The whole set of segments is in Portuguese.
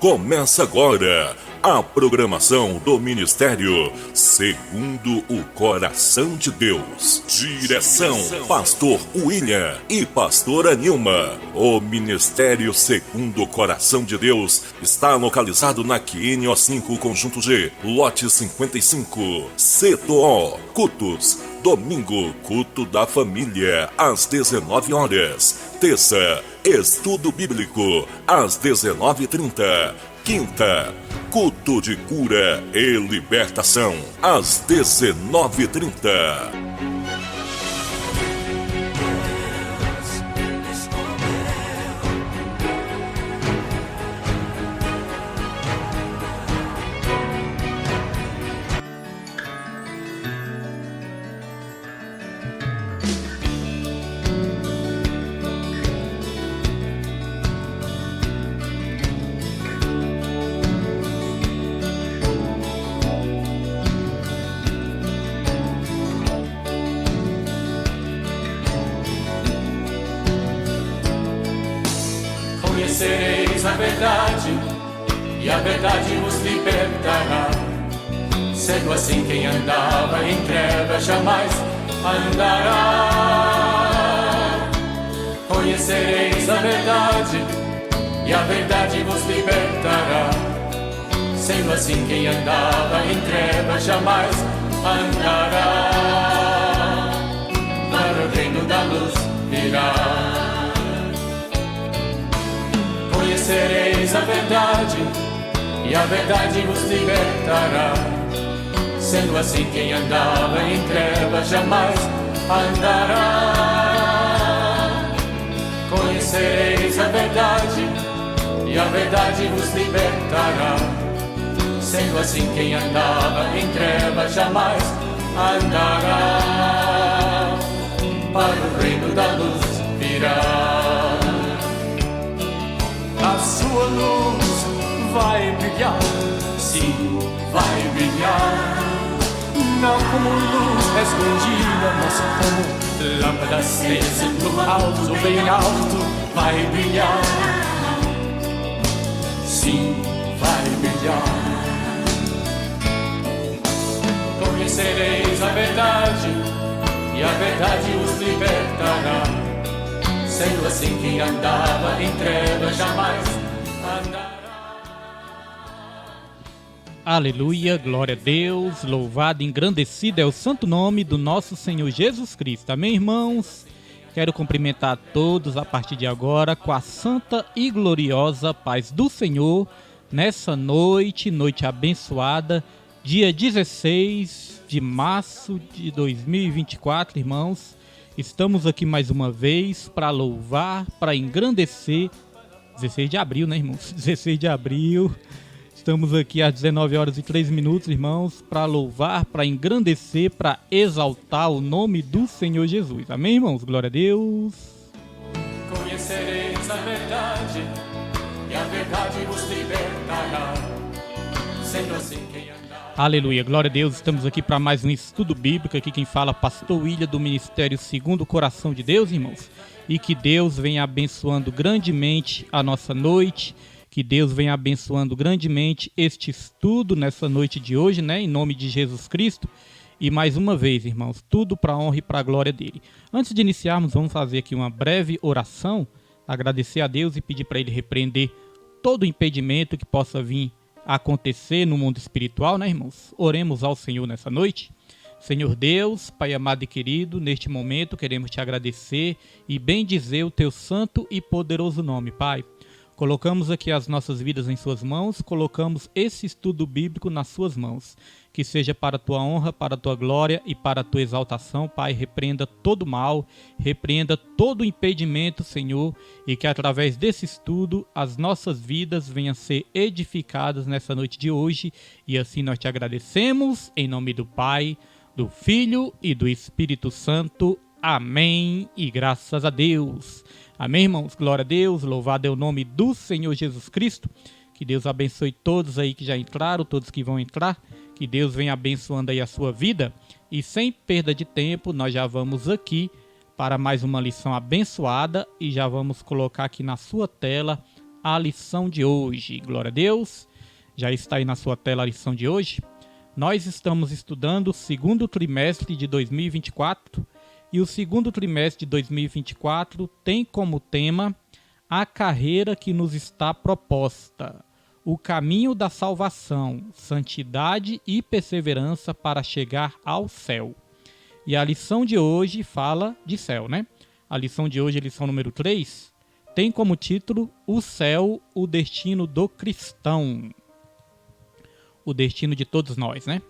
Começa agora a programação do Ministério Segundo o Coração de Deus. Direção, Pastor William e Pastora Nilma. O Ministério Segundo o Coração de Deus está localizado na QNO 5, Conjunto G, lote 55, Setor O, Cultos. Domingo, culto da família, às 19 horas. Terça, estudo bíblico, às 19h30. Quinta, culto de cura e libertação, às 19h30. Conhecereis a verdade, e a verdade vos libertará. Sendo assim, quem andava em trevas jamais andará. Conhecereis a verdade, e a verdade vos libertará. Sendo assim, quem andava em trevas jamais andará. Para o reino da luz virá. Conhecereis a verdade, e a verdade vos libertará. Sendo assim, quem andava em trevas jamais andará. Conhecereis a verdade, e a verdade vos libertará. Sendo assim, quem andava em trevas jamais andará. Para o reino da luz virá. A sua luz vai brilhar, sim, vai brilhar. Não como luz escondida, mas como lâmpada acesa no alto, bem alto, vai brilhar. Sim, vai brilhar. Conhecereis a verdade, e a verdade os libertará. Sendo assim, quem andava em trevas jamais andará. Aleluia, glória a Deus, louvado e engrandecido é o santo nome do nosso Senhor Jesus Cristo. Amém, irmãos? Quero cumprimentar a todos a partir de agora com a santa e gloriosa paz do Senhor nessa noite abençoada, dia 16 de março de 2024, irmãos. Estamos aqui mais uma vez para louvar, para engrandecer. 16 de abril, né, irmãos? 16 de abril. Estamos aqui às 19 horas e 3 minutos, irmãos, para louvar, para engrandecer, para exaltar o nome do Senhor Jesus. Amém, irmãos? Glória a Deus. Conhecereis a verdade, e a verdade vos libertará. Sendo assim, quem andar. Aleluia, glória a Deus, estamos aqui para mais um estudo bíblico, aqui quem fala é Pastor William do Ministério Segundo o Coração de Deus, irmãos, e que Deus venha abençoando grandemente a nossa noite, que Deus venha abençoando grandemente este estudo nessa noite de hoje, né, em nome de Jesus Cristo, e mais uma vez, irmãos, tudo para a honra e para a glória dele. Antes de iniciarmos, vamos fazer aqui uma breve oração, agradecer a Deus e pedir para ele repreender todo impedimento que possa vir acontecer no mundo espiritual, né, irmãos? Oremos ao Senhor nessa noite. Senhor Deus, Pai amado e querido, neste momento queremos te agradecer e bendizer o teu santo e poderoso nome, Pai. Colocamos aqui as nossas vidas em suas mãos, colocamos esse estudo bíblico nas suas mãos. Que seja para a tua honra, para a tua glória e para a tua exaltação, Pai. Repreenda todo mal, repreenda todo impedimento, Senhor, e que através desse estudo as nossas vidas venham a ser edificadas nessa noite de hoje. E assim nós te agradecemos, em nome do Pai, do Filho e do Espírito Santo. Amém e graças a Deus. Amém, irmãos? Glória a Deus, louvado é o nome do Senhor Jesus Cristo. Que Deus abençoe todos aí que já entraram, todos que vão entrar. Que Deus venha abençoando aí a sua vida. E sem perda de tempo, nós já vamos aqui para mais uma lição abençoada. E já vamos colocar aqui na sua tela a lição de hoje. Glória a Deus. Já está aí na sua tela a lição de hoje. Nós estamos estudando o segundo trimestre de 2024 e o segundo trimestre de 2024 tem como tema a carreira que nos está proposta, o caminho da salvação, santidade e perseverança para chegar ao céu. E a lição de hoje fala de céu, né? A lição de hoje, a lição número 3, tem como título O Céu, o Destino do Cristão. O destino de todos nós, né?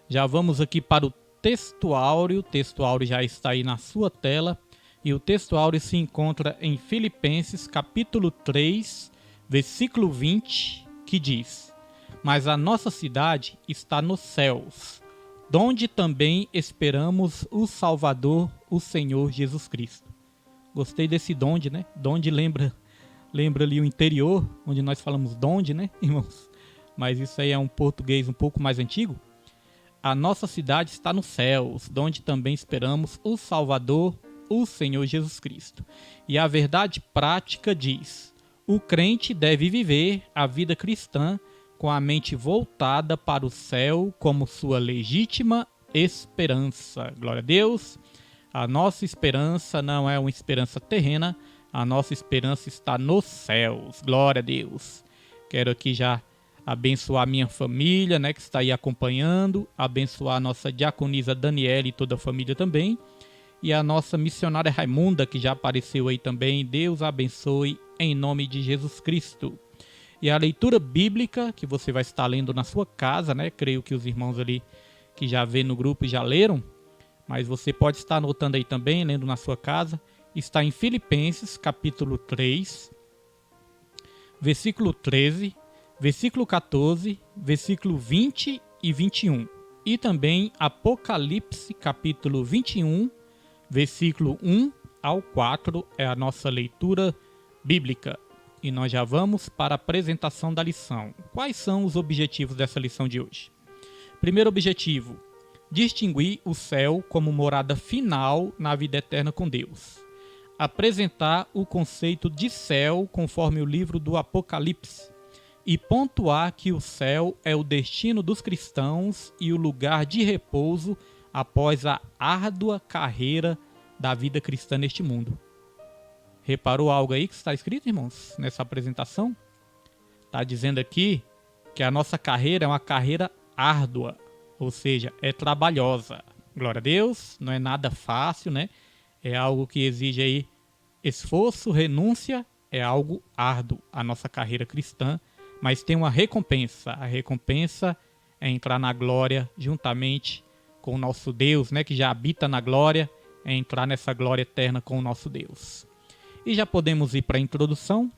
Já vamos aqui para o texto áureo. O texto áureo já está aí na sua tela. E o texto áureo se encontra em Filipenses, capítulo 3, versículo 20, que diz: Mas a nossa cidade está nos céus, donde também esperamos o Salvador, o Senhor Jesus Cristo. Gostei desse donde, né? Donde lembra ali o interior, onde nós falamos donde, né, irmãos? Mas isso aí é um português um pouco mais antigo. A nossa cidade está nos céus, donde também esperamos o Salvador, o Senhor Jesus Cristo. E a verdade prática diz: o crente deve viver a vida cristã com a mente voltada para o céu como sua legítima esperança. Glória a Deus. A nossa esperança não é uma esperança terrena, a nossa esperança está nos céus. Glória a Deus. Quero aqui já abençoar minha família, né, que está aí acompanhando, abençoar a nossa diaconisa Daniela e toda a família também, e a nossa missionária Raimunda, que já apareceu aí também. Deus a abençoe em nome de Jesus Cristo. E a leitura bíblica que você vai estar lendo na sua casa, né, creio que os irmãos ali que já vê no grupo já leram, mas você pode estar anotando aí também, lendo na sua casa, está em Filipenses, capítulo 3, versículo 13, versículo 14, versículo 20 e 21. E também Apocalipse, capítulo 21, versículo 1 ao 4, é a nossa leitura bíblica. E nós já vamos para a apresentação da lição. Quais são os objetivos dessa lição de hoje? Primeiro objetivo: distinguir o céu como morada final na vida eterna com Deus. Apresentar o conceito de céu conforme o livro do Apocalipse. E pontuar que o céu é o destino dos cristãos e o lugar de repouso após a árdua carreira da vida cristã neste mundo. Reparou algo aí que está escrito, irmãos, nessa apresentação? Está dizendo aqui que a nossa carreira é uma carreira árdua, ou seja, é trabalhosa. Glória a Deus, não é nada fácil, né? É algo que exige aí esforço, renúncia, é algo árduo a nossa carreira cristã, mas tem uma recompensa. A recompensa é entrar na glória juntamente com o nosso Deus, né, que já habita na glória, é entrar nessa glória eterna com o nosso Deus. E já podemos ir para a introdução.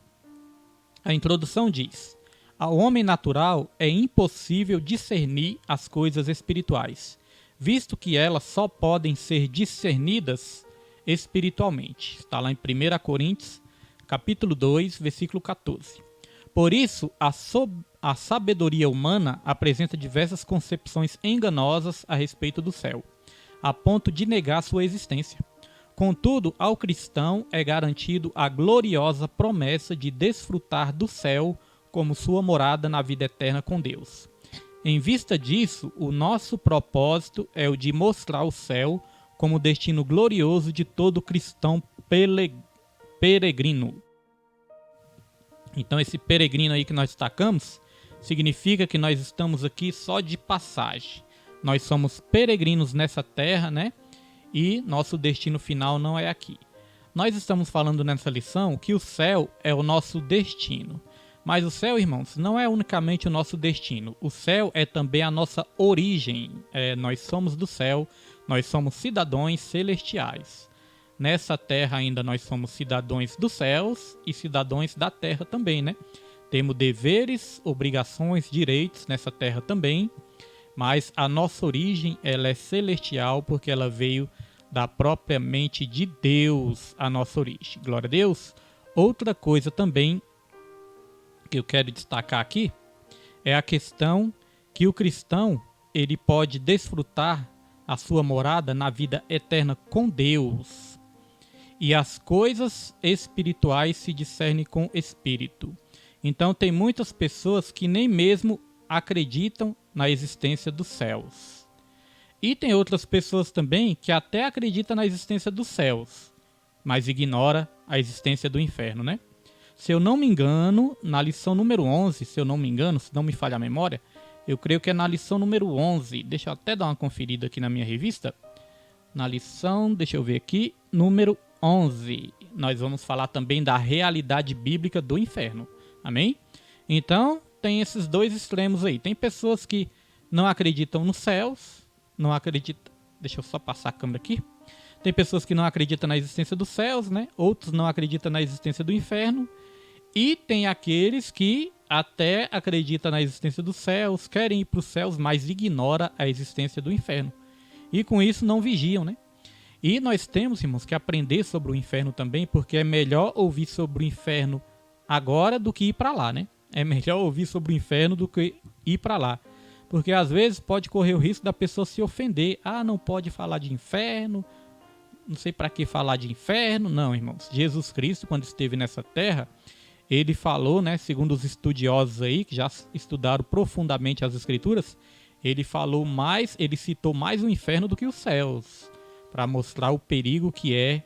A introdução diz: ao homem natural é impossível discernir as coisas espirituais, visto que elas só podem ser discernidas espiritualmente. Está lá em 1 Coríntios, capítulo 2, versículo 14. Por isso, a sabedoria humana apresenta diversas concepções enganosas a respeito do céu, a ponto de negar sua existência. Contudo, ao cristão é garantido a gloriosa promessa de desfrutar do céu como sua morada na vida eterna com Deus. Em vista disso, o nosso propósito é o de mostrar o céu como destino glorioso de todo cristão peregrino. Então esse peregrino aí que nós destacamos significa que nós estamos aqui só de passagem. Nós somos peregrinos nessa terra, né? E nosso destino final não é aqui. Nós estamos falando nessa lição que o céu é o nosso destino. Mas o céu, irmãos, não é unicamente o nosso destino. O céu é também a nossa origem. Nós somos do céu, nós somos cidadãos celestiais. Nessa terra ainda nós somos cidadãos dos céus e cidadãos da terra também, né? Temos deveres, obrigações, direitos nessa terra também, mas a nossa origem ela é celestial porque ela veio da própria mente de Deus, a nossa origem. Glória a Deus. Outra coisa também que eu quero destacar aqui é a questão que o cristão ele pode desfrutar a sua morada na vida eterna com Deus. E as coisas espirituais se discernem com espírito. Então tem muitas pessoas que nem mesmo acreditam na existência dos céus. E tem outras pessoas também que até acreditam na existência dos céus, mas ignora a existência do inferno, né? Se eu não me engano, na lição número 11, se não me falha a memória, eu creio que é na lição número 11, deixa eu até dar uma conferida aqui na minha revista, na lição, deixa eu ver aqui, número 11, nós vamos falar também da realidade bíblica do inferno, amém? Então, tem esses dois extremos aí, tem pessoas que não acreditam nos céus, não acreditam, deixa eu só passar a câmera aqui, tem pessoas que não acreditam na existência dos céus, né? Outros não acreditam na existência do inferno, e tem aqueles que até acreditam na existência dos céus, querem ir para os céus, mas ignora a existência do inferno. E com isso não vigiam, né? E nós temos, irmãos, que aprender sobre o inferno também, porque é melhor ouvir sobre o inferno agora do que ir para lá, né? É melhor ouvir sobre o inferno do que ir para lá. Porque às vezes pode correr o risco da pessoa se ofender. Ah, não pode falar de inferno, não sei para que falar de inferno. Não, irmãos. Jesus Cristo, quando esteve nessa terra, ele falou, né, segundo os estudiosos aí, que já estudaram profundamente as escrituras, ele citou mais o inferno do que os céus, para mostrar o perigo que é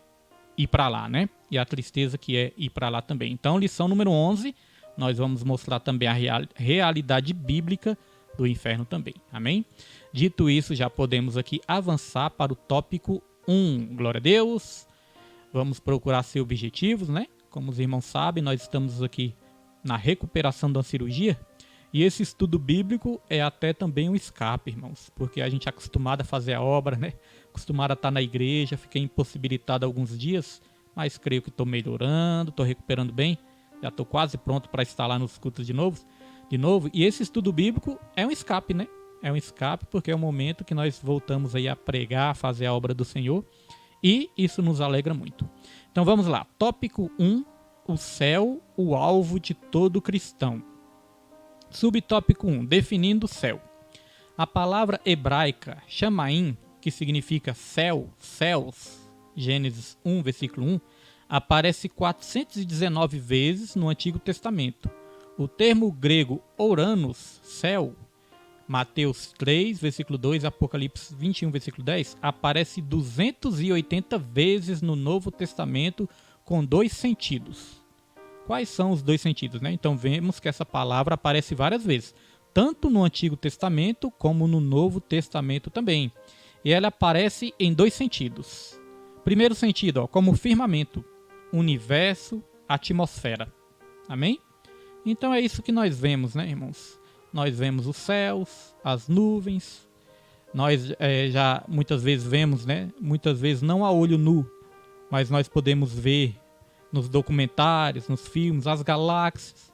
ir para lá, né? E a tristeza que é ir para lá também. Então, lição número 11, nós vamos mostrar também a realidade bíblica do inferno também, amém? Dito isso, já podemos aqui avançar para o tópico 1, glória a Deus. Vamos procurar ser objetivos, né? Como os irmãos sabem, nós estamos aqui na recuperação da cirurgia, e esse estudo bíblico é até também um escape, irmãos, porque a gente é acostumado a fazer a obra, né? Acostumado a estar na igreja, fiquei impossibilitado alguns dias, mas creio que estou melhorando, estou recuperando bem, já estou quase pronto para estar lá nos cultos de novo, e esse estudo bíblico é um escape, né? É um escape porque é o momento que nós voltamos aí a pregar, a fazer a obra do Senhor, e isso nos alegra muito. Então vamos lá, tópico 1, o céu, o alvo de todo cristão. Subtópico 1, definindo o céu. A palavra hebraica Shamaim, que significa céu, céus, Gênesis 1, versículo 1, aparece 419 vezes no Antigo Testamento. O termo grego Oranos, céu, Mateus 3, versículo 2, Apocalipse 21, versículo 10, aparece 280 vezes no Novo Testamento com dois sentidos. Quais são os dois sentidos, né? Então vemos que essa palavra aparece várias vezes, tanto no Antigo Testamento como no Novo Testamento também. E ela aparece em dois sentidos. Primeiro sentido, ó, como firmamento, universo, atmosfera. Amém? Então é isso que nós vemos, né, irmãos? Nós vemos os céus, as nuvens. Nós já muitas vezes vemos, né? Muitas vezes não a olho nu, mas nós podemos ver nos documentários, nos filmes, as galáxias,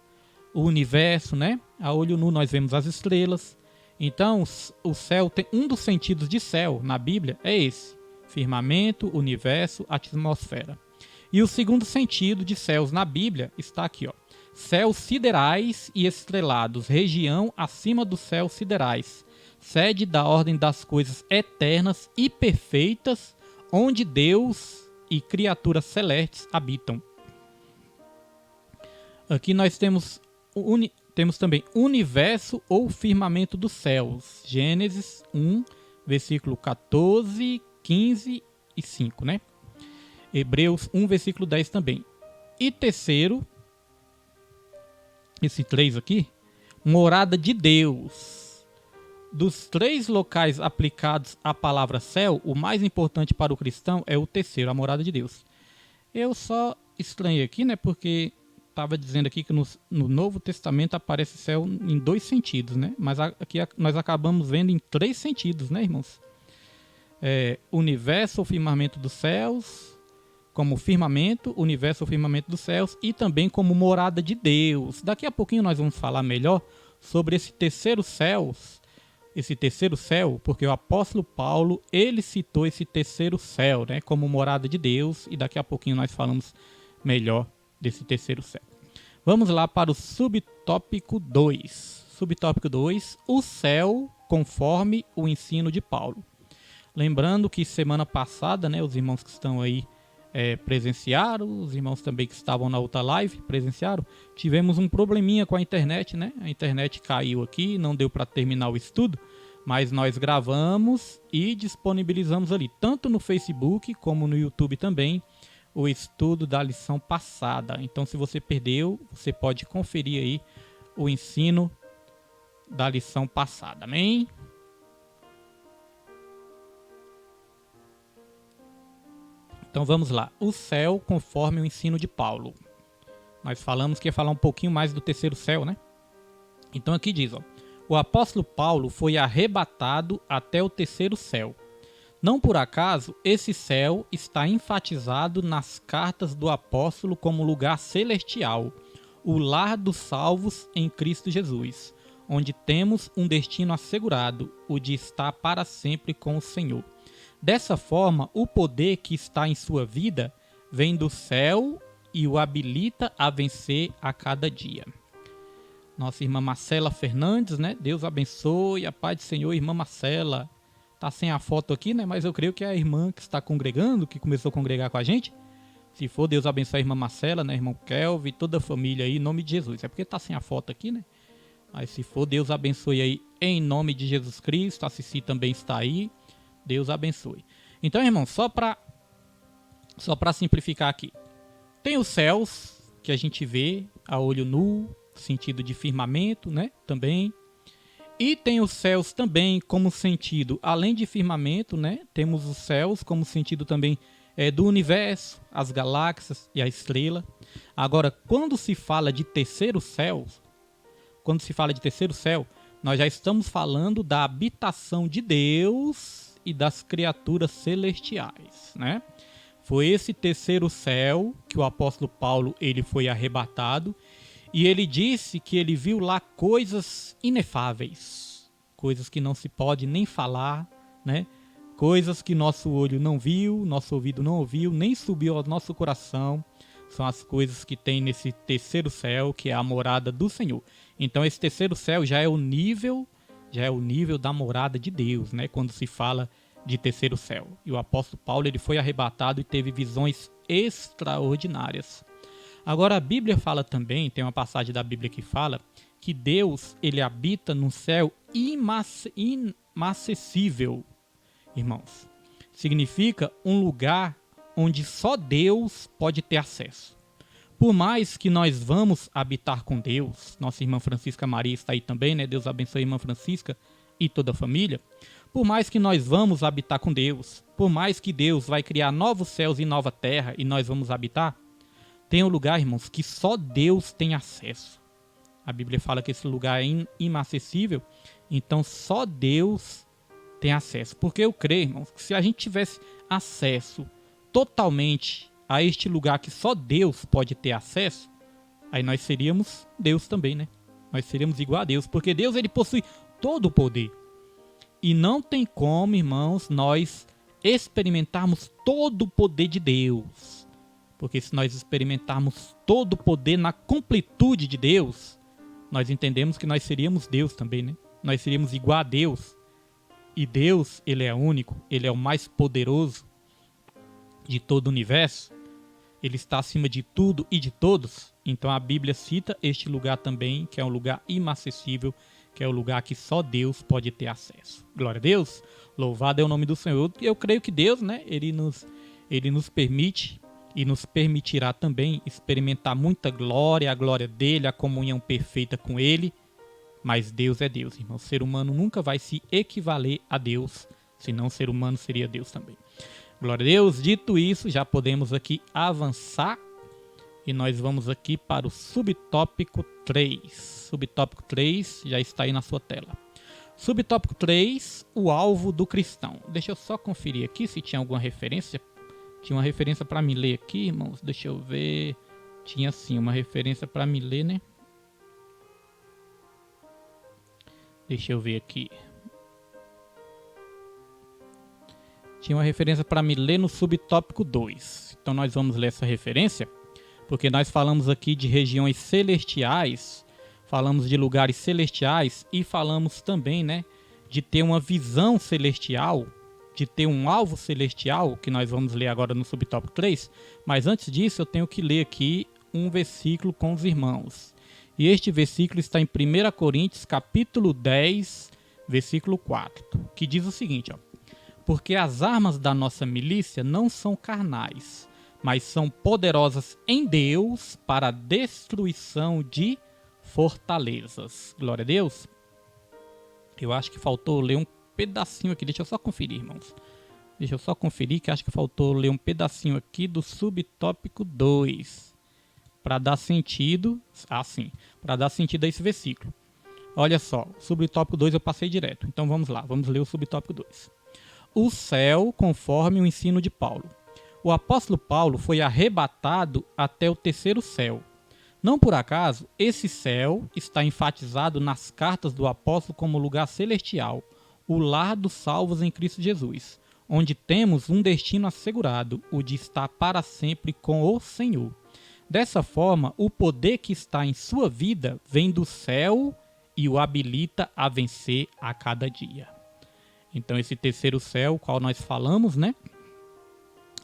o universo, né? A olho nu nós vemos as estrelas. Então, o céu tem um dos sentidos de céu na Bíblia é esse: firmamento, universo, atmosfera. E o segundo sentido de céus na Bíblia está aqui, ó: céus siderais e estrelados, região acima dos céus siderais, sede da ordem das coisas eternas e perfeitas, onde Deus e criaturas celestes habitam. Aqui nós temos também universo ou firmamento dos céus. Gênesis 1, versículo 14, 15 e 5, né? Hebreus 1, versículo 10 também. E terceiro, esse 3 aqui, morada de Deus. Dos três locais aplicados à palavra céu, o mais importante para o cristão é o terceiro, a morada de Deus. Eu só estranhei aqui, né, porque estava dizendo aqui que no Novo Testamento aparece céu em dois sentidos, né? Mas aqui nós acabamos vendo em três sentidos, né, irmãos? Universo ou firmamento dos céus, como firmamento, universo ou firmamento dos céus, e também como morada de Deus. Daqui a pouquinho nós vamos falar melhor sobre esse terceiro céu, porque o apóstolo Paulo, ele citou esse terceiro céu, né, como morada de Deus, e daqui a pouquinho nós falamos melhor desse terceiro céu. Vamos lá para o subtópico 2. Subtópico 2, o céu conforme o ensino de Paulo. Lembrando que semana passada, né, os irmãos que estão aí presenciaram, os irmãos também que estavam na outra live presenciaram. Tivemos um probleminha com a internet, né? A internet caiu aqui, não deu para terminar o estudo, mas nós gravamos e disponibilizamos ali, tanto no Facebook como no YouTube também, o estudo da lição passada. Então, se você perdeu, você pode conferir aí o ensino da lição passada. Amém? Então vamos lá. O céu conforme o ensino de Paulo. Nós falamos que ia falar um pouquinho mais do terceiro céu, né? Então aqui diz, ó, o apóstolo Paulo foi arrebatado até o terceiro céu. Não por acaso, esse céu está enfatizado nas cartas do apóstolo como lugar celestial, o lar dos salvos em Cristo Jesus, onde temos um destino assegurado, o de estar para sempre com o Senhor. Dessa forma, o poder que está em sua vida vem do céu e o habilita a vencer a cada dia. Nossa irmã Marcela Fernandes, né? Deus abençoe, a paz do Senhor, irmã Marcela. Tá sem a foto aqui, né? Mas eu creio que é a irmã que está congregando, que começou a congregar com a gente. Se for, Deus abençoe a irmã Marcela, né? Irmão Kelvin, toda a família aí, em nome de Jesus. É porque tá sem a foto aqui, né? Mas se for, Deus abençoe aí, em nome de Jesus Cristo. A Cici também está aí. Deus abençoe. Então, irmão, só para simplificar aqui. Tem os céus que a gente vê a olho nu, sentido de firmamento, né? Também. E tem os céus também como sentido, além de firmamento, né? Temos os céus como sentido também do universo, as galáxias e a estrela. Agora, quando se fala de terceiro céu, nós já estamos falando da habitação de Deus e das criaturas celestiais, né? Foi esse terceiro céu que o apóstolo Paulo ele foi arrebatado e ele disse que ele viu lá coisas inefáveis, coisas que não se pode nem falar, né? Coisas que nosso olho não viu, nosso ouvido não ouviu, nem subiu ao nosso coração. São as coisas que tem nesse terceiro céu, que é a morada do Senhor. Então esse terceiro céu já é o nível da morada de Deus, né? Quando se fala de terceiro céu. E o apóstolo Paulo ele foi arrebatado e teve visões extraordinárias. Agora a Bíblia fala também, tem uma passagem da Bíblia que fala que Deus ele habita num céu inacessível, irmãos. Significa um lugar onde só Deus pode ter acesso. Por mais que nós vamos habitar com Deus, nossa irmã Francisca Maria está aí também, né? Deus abençoe a irmã Francisca e toda a família. Por mais que nós vamos habitar com Deus, por mais que Deus vai criar novos céus e nova terra e nós vamos habitar, tem um lugar, irmãos, que só Deus tem acesso. A Bíblia fala que esse lugar é inacessível, então só Deus tem acesso. Porque eu creio, irmãos, que se a gente tivesse acesso totalmente a este lugar que só Deus pode ter acesso, aí nós seríamos Deus também, né? Nós seríamos igual a Deus, porque Deus ele possui todo o poder. E não tem como, irmãos, nós experimentarmos todo o poder de Deus. Porque se nós experimentarmos todo o poder na completude de Deus, nós entendemos que nós seríamos Deus também, né? Nós seríamos igual a Deus. E Deus, ele é único, ele é o mais poderoso de todo o universo. Ele está acima de tudo e de todos. Então a Bíblia cita este lugar também, que é um lugar inacessível, que é o lugar que só Deus pode ter acesso. Glória a Deus, louvado é o nome do Senhor. Eu creio que Deus, né, ele nos permite e nos permitirá também experimentar muita glória, a glória dele, a comunhão perfeita com ele. Mas Deus é Deus, irmão. O ser humano nunca vai se equivaler a Deus, senão o ser humano seria Deus também. Glória a Deus. Dito isso, já podemos aqui avançar e nós vamos aqui para o subtópico 3. Subtópico 3 já está aí na sua tela. Subtópico 3, o alvo do cristão. Deixa eu só conferir aqui se tinha alguma referência. Tinha uma referência para me ler aqui, irmãos. Deixa eu ver. Tinha sim uma referência para me ler, né? Deixa eu ver aqui. Tinha uma referência para me ler no subtópico 2. Então nós vamos ler essa referência, porque nós falamos aqui de regiões celestiais, falamos de lugares celestiais e falamos também, né, de ter uma visão celestial, de ter um alvo celestial, que nós vamos ler agora no subtópico 3, mas antes disso eu tenho que ler aqui um versículo com os irmãos. E este versículo está em 1 Coríntios, capítulo 10, versículo 4, que diz o seguinte, ó: porque as armas da nossa milícia não são carnais, mas são poderosas em Deus para a destruição de fortalezas. Glória a Deus. Eu acho que faltou ler um pedacinho aqui, deixa eu só conferir, irmãos. Deixa eu só conferir, que acho que faltou ler um pedacinho aqui do subtópico 2, para dar sentido, para dar sentido a esse versículo. Olha só, o subtópico 2 eu passei direto, então vamos lá, vamos ler o subtópico 2. O céu, conforme o ensino de Paulo. O apóstolo Paulo foi arrebatado até o terceiro céu. Não por acaso, esse céu está enfatizado nas cartas do apóstolo como lugar celestial, o lar dos salvos em Cristo Jesus, onde temos um destino assegurado, o de estar para sempre com o Senhor. Dessa forma, o poder que está em sua vida vem do céu e o habilita a vencer a cada dia. Então esse terceiro céu, qual nós falamos, né?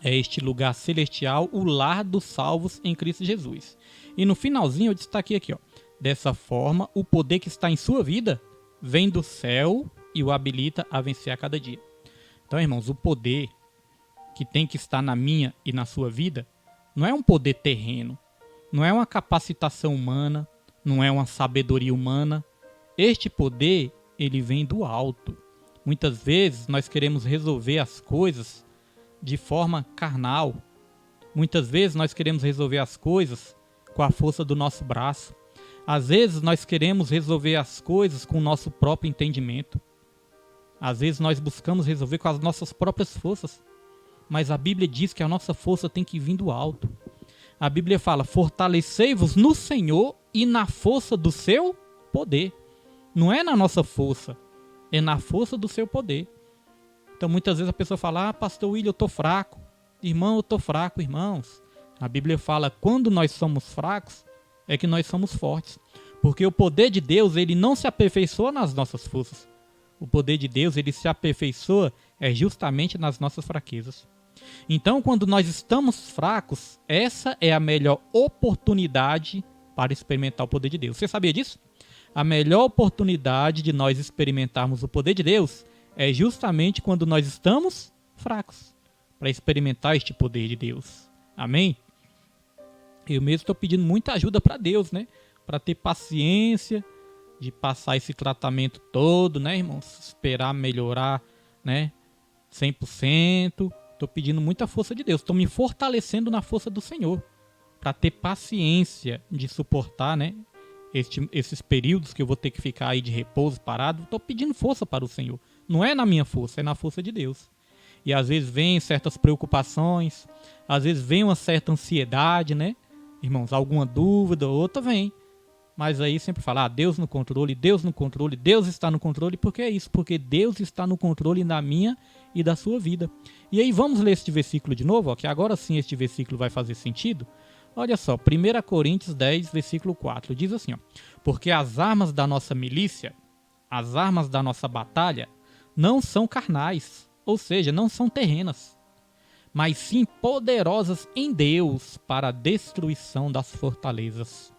É este lugar celestial, o lar dos salvos em Cristo Jesus. E no finalzinho eu destaquei aqui, ó: dessa forma, o poder que está em sua vida vem do céu e o habilita a vencer a cada dia. Então, irmãos, o poder que tem que estar na minha e na sua vida não é um poder terreno, não é uma capacitação humana, não é uma sabedoria humana. Este poder, ele vem do alto. Muitas vezes nós queremos resolver as coisas de forma carnal. Muitas vezes nós queremos resolver as coisas com a força do nosso braço. Às vezes nós queremos resolver as coisas com o nosso próprio entendimento. Às vezes nós buscamos resolver com as nossas próprias forças. Mas a Bíblia diz que a nossa força tem que vir do alto. A Bíblia fala: fortalecei-vos no Senhor e na força do seu poder. Não é na nossa força, é na força do seu poder. Então muitas vezes a pessoa fala: pastor William, eu estou fraco. Irmão, eu estou fraco. Irmãos, a Bíblia fala: quando nós somos fracos, é que nós somos fortes. Porque o poder de Deus, ele não se aperfeiçoa nas nossas forças. O poder de Deus, ele se aperfeiçoa justamente nas nossas fraquezas. Então, quando nós estamos fracos, essa é a melhor oportunidade para experimentar o poder de Deus. Você sabia disso? A melhor oportunidade de nós experimentarmos o poder de Deus é justamente quando nós estamos fracos, para experimentar este poder de Deus. Amém? Eu mesmo estou pedindo muita ajuda para Deus, né? Para ter paciência de passar esse tratamento todo, né, irmãos? Esperar melhorar, né? 100%. Estou pedindo muita força de Deus. Estou me fortalecendo na força do Senhor, para ter paciência de suportar, né? Esses períodos que eu vou ter que ficar aí de repouso, parado. Estou pedindo força para o Senhor. Não é na minha força, é na força de Deus. E às vezes vem certas preocupações, às vezes vem uma certa ansiedade, né? Irmãos, alguma dúvida, outra vem. Mas aí sempre fala: Deus no controle, Deus no controle, Deus está no controle. Por que é isso? Porque Deus está no controle da minha e da sua vida. E aí vamos ler este versículo de novo, ó, que agora sim este versículo vai fazer sentido. Olha só, 1 Coríntios 10, versículo 4, diz assim, ó: porque as armas da nossa milícia, as armas da nossa batalha, não são carnais, ou seja, não são terrenas, mas sim poderosas em Deus para a destruição das fortalezas.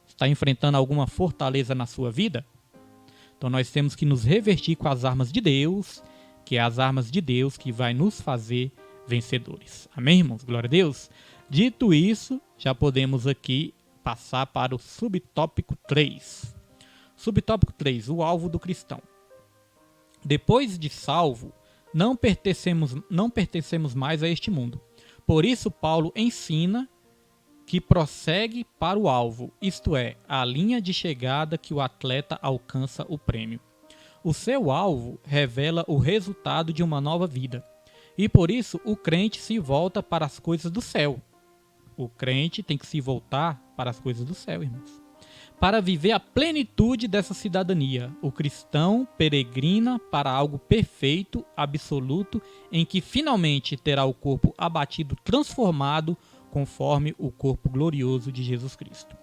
Está enfrentando alguma fortaleza na sua vida? Então nós temos que nos revestir com as armas de Deus, que é as armas de Deus que vai nos fazer vencedores. Amém, irmãos? Glória a Deus. Dito isso, já podemos aqui passar para o subtópico 3. Subtópico 3, o alvo do cristão. Depois de salvo, não pertencemos mais a este mundo. Por isso Paulo ensina que prossegue para o alvo, isto é, a linha de chegada que o atleta alcança o prêmio. O seu alvo revela o resultado de uma nova vida. E por isso o crente se volta para as coisas do céu. O crente tem que se voltar para as coisas do céu, irmãos. Para viver a plenitude dessa cidadania, o cristão peregrina para algo perfeito, absoluto, em que finalmente terá o corpo abatido, transformado, conforme o corpo glorioso de Jesus Cristo.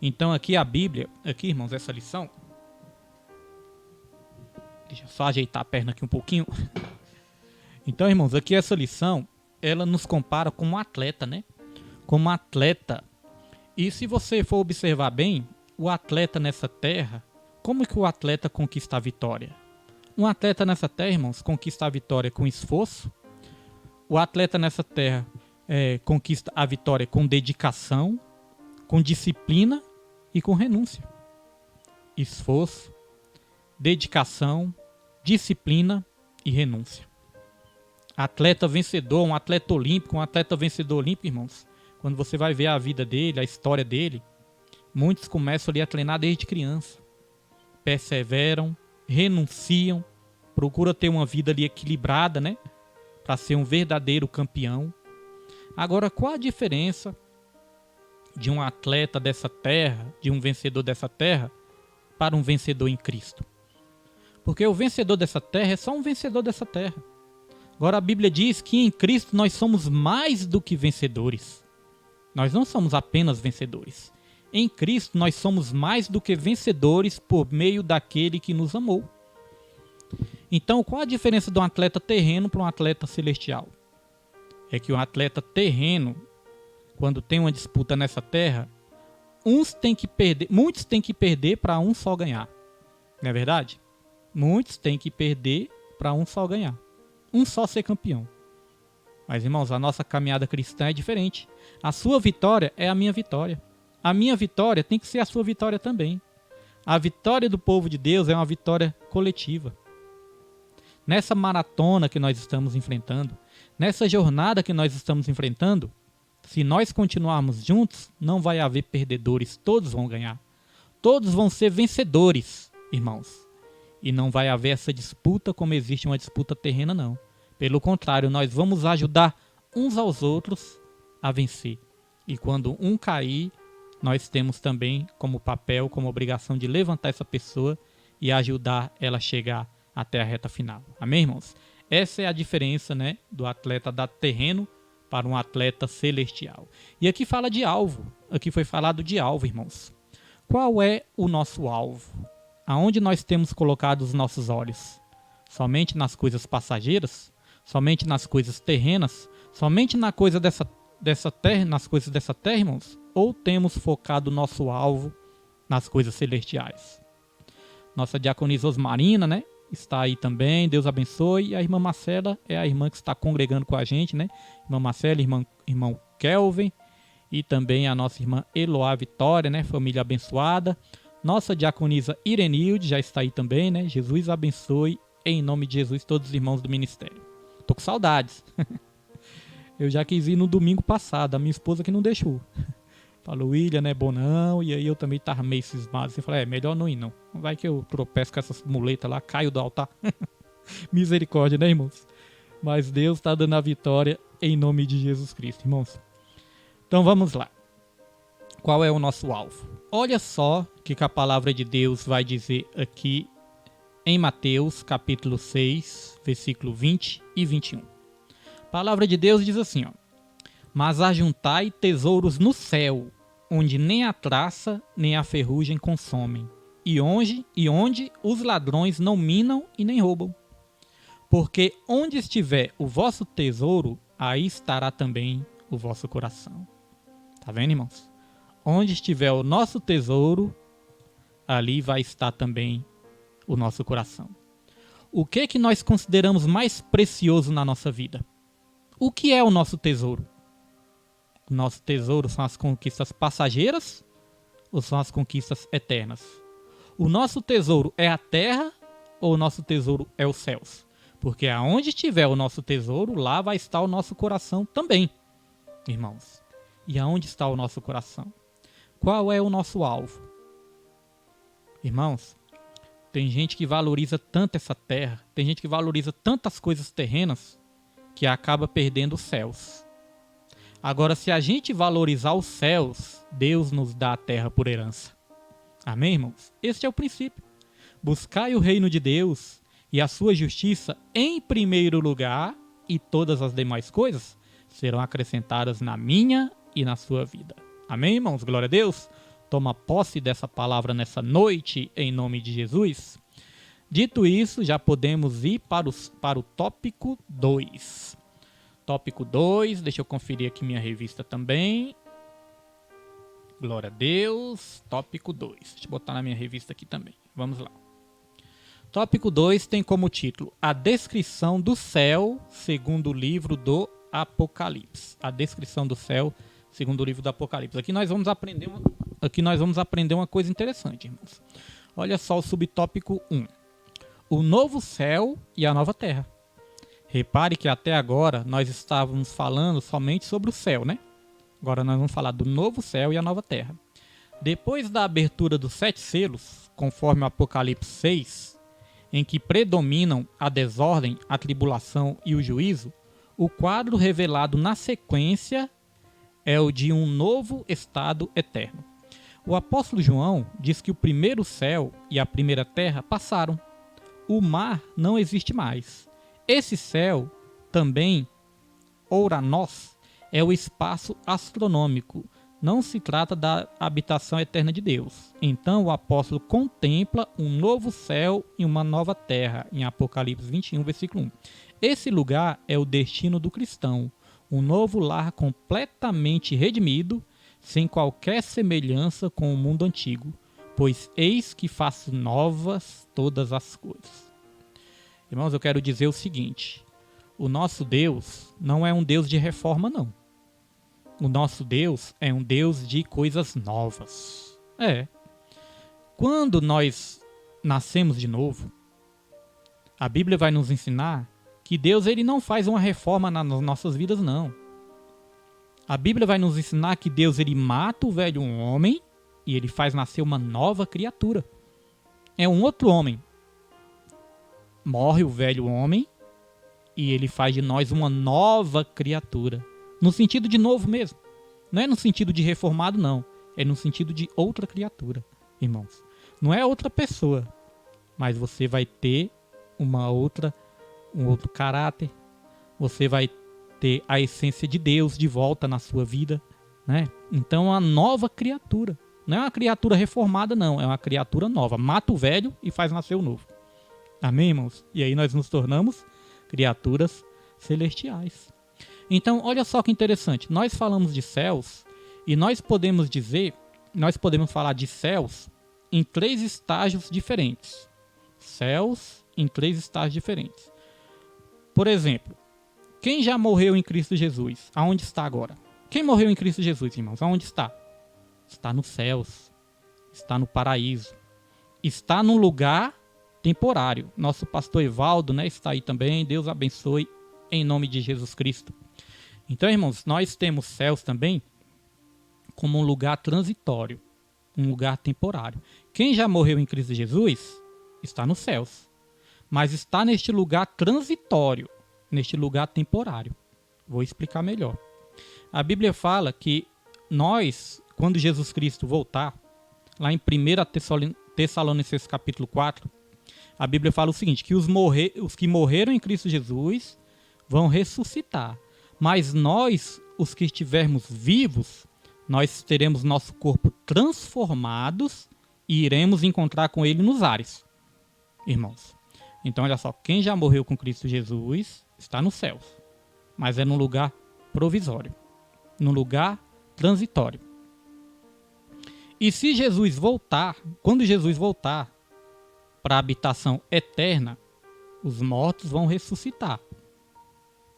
Então aqui a Bíblia, aqui, irmãos, essa lição, deixa eu só ajeitar a perna aqui um pouquinho. Então, irmãos, aqui essa lição, ela nos compara com um atleta, né? Como um atleta. E se você for observar bem, o atleta nessa terra, como que o atleta conquista a vitória? Um atleta nessa terra, irmãos, conquista a vitória com esforço. O atleta nessa terra conquista a vitória com dedicação, com disciplina e com renúncia. Esforço, dedicação, disciplina e renúncia. Atleta vencedor, um atleta olímpico, irmãos, quando você vai ver a vida dele, a história dele, muitos começam ali a treinar desde criança. Perseveram, renunciam, procuram ter uma vida ali equilibrada, né? Para ser um verdadeiro campeão. Agora, qual a diferença de um atleta dessa terra, de um vencedor dessa terra, para um vencedor em Cristo? Porque o vencedor dessa terra é só um vencedor dessa terra. Agora a Bíblia diz que em Cristo nós somos mais do que vencedores. Nós não somos apenas vencedores. Em Cristo nós somos mais do que vencedores por meio daquele que nos amou. Então qual a diferença de um atleta terreno para um atleta celestial? É que um atleta terreno, quando tem uma disputa nessa terra, muitos têm que perder para um só ganhar. Não é verdade? Muitos têm que perder para um só ganhar. Um só ser campeão. Mas, irmãos, a nossa caminhada cristã é diferente. A sua vitória é a minha vitória. A minha vitória tem que ser a sua vitória também. A vitória do povo de Deus é uma vitória coletiva. Nessa maratona que nós estamos enfrentando, nessa jornada que nós estamos enfrentando, se nós continuarmos juntos, não vai haver perdedores. Todos vão ganhar. Todos vão ser vencedores, irmãos. E não vai haver essa disputa como existe uma disputa terrena, não. Pelo contrário, nós vamos ajudar uns aos outros a vencer. E quando um cair, nós temos também como papel, como obrigação de levantar essa pessoa e ajudar ela a chegar até a reta final. Amém, irmãos? Essa é a diferença, né, do atleta da terreno para um atleta celestial. E aqui fala de alvo. Aqui foi falado de alvo, irmãos. Qual é o nosso alvo? Aonde nós temos colocado os nossos olhos? Somente nas coisas passageiras? Somente nas coisas terrenas? Somente na coisa dessa terra, nas coisas dessa terra, irmãos? Ou temos focado o nosso alvo nas coisas celestiais? Nossa diaconisa Osmarina, né? Está aí também, Deus abençoe. E a irmã Marcela é a irmã que está congregando com a gente, né? Irmã Marcela, irmão Kelvin. E também a nossa irmã Eloá Vitória, né? Família abençoada. Nossa diaconisa Irenilde já está aí também, né? Jesus abençoe, em nome de Jesus, todos os irmãos do ministério. Tô com saudades. Eu já quis ir no domingo passado, a minha esposa que não deixou. Falou, William, não é bom não. E aí eu também tava meio cismado. Assim, falei, melhor não ir não. Vai que eu tropeço com essas muletas lá, caio do altar. Misericórdia, né, irmãos? Mas Deus está dando a vitória em nome de Jesus Cristo, irmãos. Então vamos lá. Qual é o nosso alvo? Olha só o que a palavra de Deus vai dizer aqui em Mateus capítulo 6, versículo 20 e 21. A palavra de Deus diz assim, ó: mas ajuntai tesouros no céu, onde nem a traça nem a ferrugem consomem, e onde os ladrões não minam e nem roubam. Porque onde estiver o vosso tesouro, aí estará também o vosso coração. Tá vendo, irmãos? Onde estiver o nosso tesouro, ali vai estar também o nosso coração. O que nós consideramos mais precioso na nossa vida? O que é o nosso tesouro? O nosso tesouro são as conquistas passageiras ou são as conquistas eternas? O nosso tesouro é a terra ou o nosso tesouro é os céus? Porque aonde estiver o nosso tesouro, lá vai estar o nosso coração também, irmãos. E aonde está o nosso coração? Qual é o nosso alvo? Irmãos, tem gente que valoriza tanto essa terra, tem gente que valoriza tantas coisas terrenas, que acaba perdendo os céus. Agora, se a gente valorizar os céus, Deus nos dá a terra por herança. Amém, irmãos? Este é o princípio. Buscai o reino de Deus e a sua justiça em primeiro lugar, e todas as demais coisas serão acrescentadas na minha e na sua vida. Amém, irmãos? Glória a Deus. Toma posse dessa palavra nessa noite, em nome de Jesus. Dito isso, já podemos ir para o tópico 2. Tópico 2, deixa eu conferir aqui minha revista também. Glória a Deus. Tópico 2. Deixa eu botar na minha revista aqui também. Vamos lá. Tópico 2 tem como título A Descrição do Céu, segundo o livro do Apocalipse. A descrição do céu, segundo o livro do Apocalipse. Aqui nós vamos aprender uma coisa interessante, irmãos. Olha só o subtópico 1. O novo céu e a nova terra. Repare que até agora nós estávamos falando somente sobre o céu, né? Agora nós vamos falar do novo céu e a nova terra. Depois da abertura dos 7 selos, conforme o Apocalipse 6, em que predominam a desordem, a tribulação e o juízo, o quadro revelado na sequência é o de um novo estado eterno. O apóstolo João diz que o primeiro céu e a primeira terra passaram. O mar não existe mais. Esse céu, também Ouranos, é o espaço astronômico. Não se trata da habitação eterna de Deus. Então o apóstolo contempla um novo céu e uma nova terra, em Apocalipse 21, versículo 1. Esse lugar é o destino do cristão, um novo lar completamente redimido, sem qualquer semelhança com o mundo antigo, pois eis que faço novas todas as coisas. Irmãos, eu quero dizer o seguinte: o nosso Deus não é um Deus de reforma, não. O nosso Deus é um Deus de coisas novas. Quando nós nascemos de novo, a Bíblia vai nos ensinar que Deus ele não faz uma reforma nas nossas vidas, não. A Bíblia vai nos ensinar que Deus ele mata o velho homem e ele faz nascer uma nova criatura. É um outro homem. Morre o velho homem e ele faz de nós uma nova criatura. No sentido de novo mesmo. Não é no sentido de reformado, não. É no sentido de outra criatura, irmãos. Não é outra pessoa, mas você vai ter um outro caráter. Você vai ter a essência de Deus de volta na sua vida, né? Então é uma nova criatura. Não é uma criatura reformada, não. É uma criatura nova. Mata o velho e faz nascer o novo. Amém, irmãos? E aí nós nos tornamos criaturas celestiais. Então, olha só que interessante. Nós falamos de céus e nós podemos falar de céus em 3 estágios diferentes. Céus em 3 estágios diferentes. Por exemplo, quem já morreu em Cristo Jesus? Aonde está agora? Quem morreu em Cristo Jesus, irmãos? Aonde está? Está nos céus. Está no paraíso. Está num lugar temporário. Nosso pastor Evaldo, né, está aí também. Deus abençoe em nome de Jesus Cristo. Então, irmãos, nós temos céus também como um lugar transitório, um lugar temporário. Quem já morreu em Cristo Jesus está nos céus, mas está neste lugar transitório, neste lugar temporário. Vou explicar melhor. A Bíblia fala que nós, quando Jesus Cristo voltar, lá em 1 Tessalonicenses capítulo 4, a Bíblia fala o seguinte, que os que morreram em Cristo Jesus vão ressuscitar. Mas nós, os que estivermos vivos, nós teremos nosso corpo transformados e iremos encontrar com ele nos ares. Irmãos, então olha só, quem já morreu com Cristo Jesus está nos céus, mas é num lugar provisório, num lugar transitório. E se Jesus voltar, quando Jesus voltar para a habitação eterna, os mortos vão ressuscitar.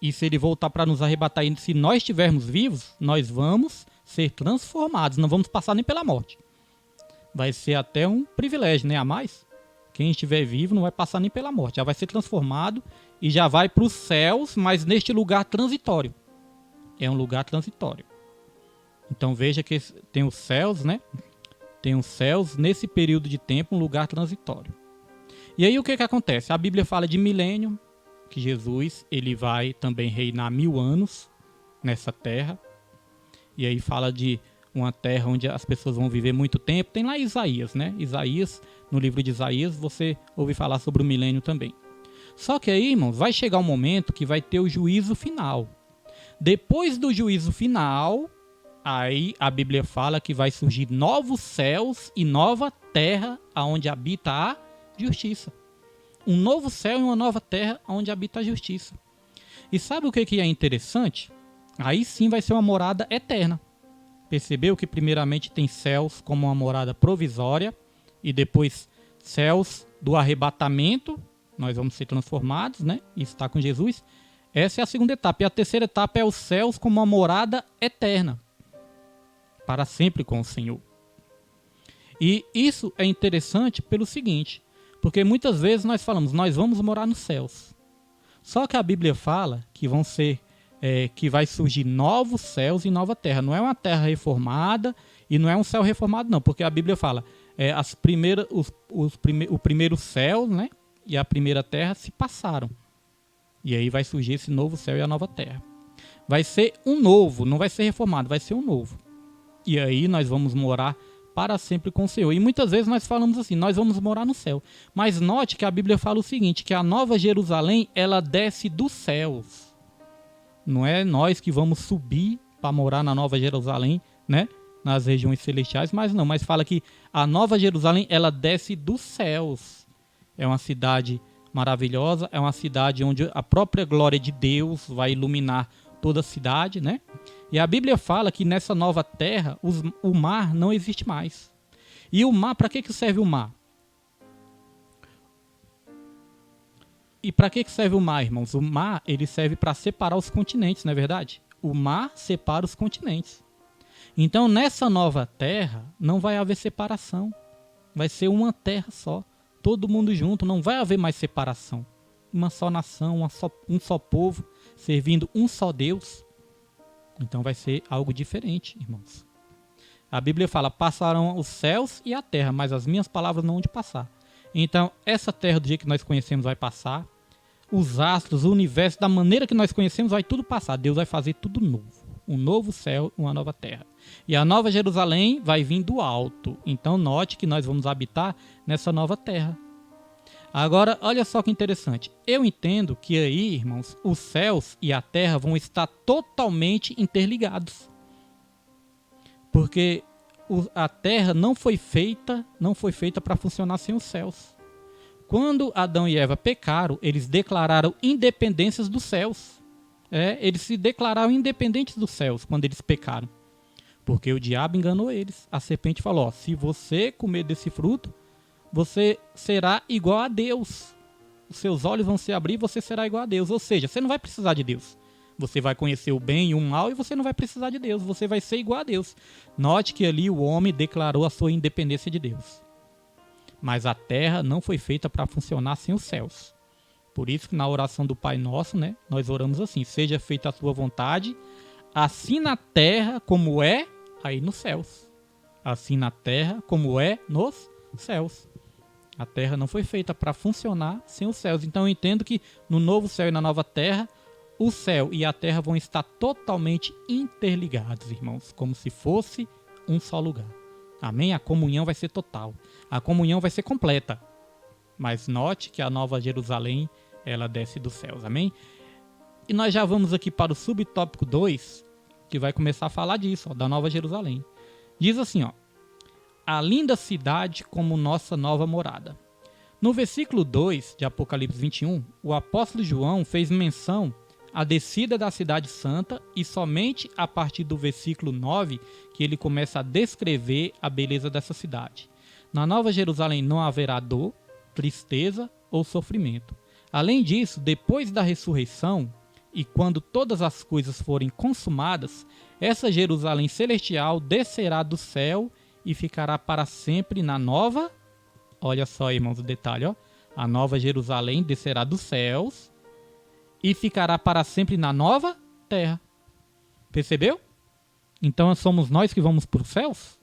E se ele voltar para nos arrebatar, e se nós estivermos vivos, nós vamos ser transformados, não vamos passar nem pela morte. Vai ser até um privilégio, né? A mais. Quem estiver vivo não vai passar nem pela morte, já vai ser transformado e já vai para os céus, mas neste lugar transitório. É um lugar transitório. Então veja que tem os céus, né? Tem os céus nesse período de tempo, um lugar transitório. E aí o que acontece? A Bíblia fala de milênio, que Jesus ele vai também reinar 1000 anos nessa terra. E aí fala de uma terra onde as pessoas vão viver muito tempo. Tem lá Isaías, né? Isaías, no livro de Isaías, você ouve falar sobre o milênio também. Só que aí, irmãos, vai chegar um momento que vai ter o juízo final. Depois do juízo final, aí a Bíblia fala que vai surgir novos céus e nova terra onde habita a justiça. um novo céu e uma nova terra onde habita a justiça. E sabe o que é interessante? Aí sim vai ser uma morada eterna. Percebeu que primeiramente tem céus como uma morada provisória e depois céus do arrebatamento, nós vamos ser transformados, né? E estar com Jesus. Essa é a segunda etapa. E a terceira etapa é os céus como uma morada eterna, para sempre com o Senhor. E isso é interessante pelo seguinte, porque muitas vezes nós falamos, nós vamos morar nos céus. Só que a Bíblia fala que vão ser, que vai surgir novos céus e nova terra. Não é uma terra reformada e não é um céu reformado, não, porque a Bíblia fala, o primeiro céu, né, e a primeira terra se passaram. E aí vai surgir esse novo céu e a nova terra. Vai ser um novo, não vai ser reformado, vai ser um novo. E aí nós vamos morar para sempre com o Senhor. E muitas vezes nós falamos assim, nós vamos morar no céu. Mas note que a Bíblia fala o seguinte, que a nova Jerusalém, ela desce dos céus. Não é nós que vamos subir para morar na nova Jerusalém, né? Nas regiões celestiais, mas não. Mas fala que a nova Jerusalém, ela desce dos céus. É uma cidade maravilhosa, é uma cidade onde a própria glória de Deus vai iluminar toda a cidade, né? E a Bíblia fala que nessa nova terra o mar não existe mais. E o mar, para que serve o mar? E para que serve o mar, irmãos? O mar, ele serve para separar os continentes, não é verdade? O mar separa os continentes. Então, nessa nova terra, não vai haver separação. Vai ser uma terra só. Todo mundo junto, não vai haver mais separação. Uma só nação, um só povo, servindo um só Deus. Então vai ser algo diferente, irmãos. A Bíblia fala, passarão os céus e a terra, mas as minhas palavras não hão de passar. Então, essa terra do jeito que nós conhecemos vai passar. Os astros, o universo, da maneira que nós conhecemos, vai tudo passar. Deus vai fazer tudo novo. Um novo céu, uma nova terra. E a nova Jerusalém vai vir do alto. Então note que nós vamos habitar nessa nova terra. Agora, olha só que interessante. Eu entendo que aí, irmãos, os céus e a terra vão estar totalmente interligados. Porque a terra não foi feita para funcionar sem os céus. Quando Adão e Eva pecaram, eles declararam independências dos céus. Eles se declararam independentes dos céus quando eles pecaram. Porque o diabo enganou eles. A serpente falou, se você comer desse fruto, você será igual a Deus. Os seus olhos vão se abrir e você será igual a Deus. Ou seja, você não vai precisar de Deus. Você vai conhecer o bem e o mal e você não vai precisar de Deus. Você vai ser igual a Deus. Note que ali o homem declarou a sua independência de Deus. Mas a terra não foi feita para funcionar sem os céus. Por isso que na oração do Pai Nosso, né, nós oramos assim, seja feita a sua vontade, assim na terra como é aí nos céus. Assim na terra como é nos céus. A terra não foi feita para funcionar sem os céus. Então eu entendo que no novo céu e na nova terra, o céu e a terra vão estar totalmente interligados, irmãos, como se fosse um só lugar. Amém? A comunhão vai ser total. A comunhão vai ser completa. Mas note que a nova Jerusalém, ela desce dos céus. Amém? E nós já vamos aqui para o subtópico 2, que vai começar a falar disso, da nova Jerusalém. Diz assim, a linda cidade como nossa nova morada. No versículo 2 de Apocalipse 21, o apóstolo João fez menção à descida da cidade santa e somente a partir do versículo 9 que ele começa a descrever a beleza dessa cidade. Na nova Jerusalém não haverá dor, tristeza ou sofrimento. Além disso, depois da ressurreição e quando todas as coisas forem consumadas, essa Jerusalém celestial descerá do céu e ficará para sempre na nova... Olha só, irmãos, o detalhe, a nova Jerusalém descerá dos céus e ficará para sempre na nova terra. Percebeu? Então somos nós que vamos para os céus?